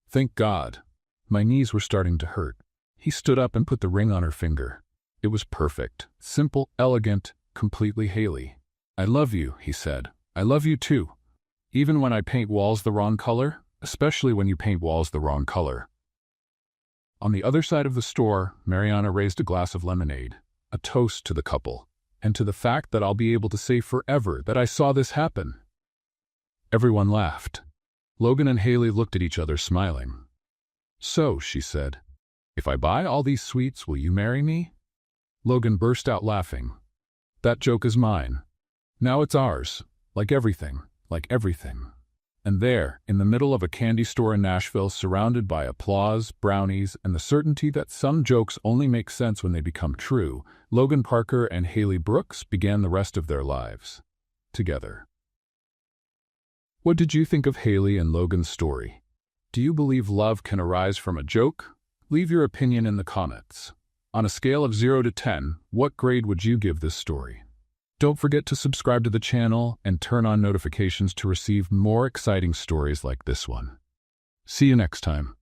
"Thank God." My knees were starting to hurt. He stood up and put the ring on her finger. It was perfect, simple, elegant, completely Haley. "I love you," he said. "I love you too. Even when I paint walls the wrong color, especially when you paint walls the wrong color." On the other side of the store, Mariana raised a glass of lemonade, a toast to the couple, and to the fact that I'll be able to say forever that I saw this happen. Everyone laughed. Logan and Haley looked at each other, smiling. "So," she said, "if I buy all these sweets, will you marry me?" Logan burst out laughing. "That joke is mine. Now it's ours, like everything, like everything." And there, in the middle of a candy store in Nashville, surrounded by applause, brownies, and the certainty that some jokes only make sense when they become true, Logan Parker and Haley Brooks began the rest of their lives together. What did you think of Haley and Logan's story? Do you believe love can arise from a joke? Leave your opinion in the comments. On a scale of 0 to 10, what grade would you give this story? Don't forget to subscribe to the channel and turn on notifications to receive more exciting stories like this one. See you next time.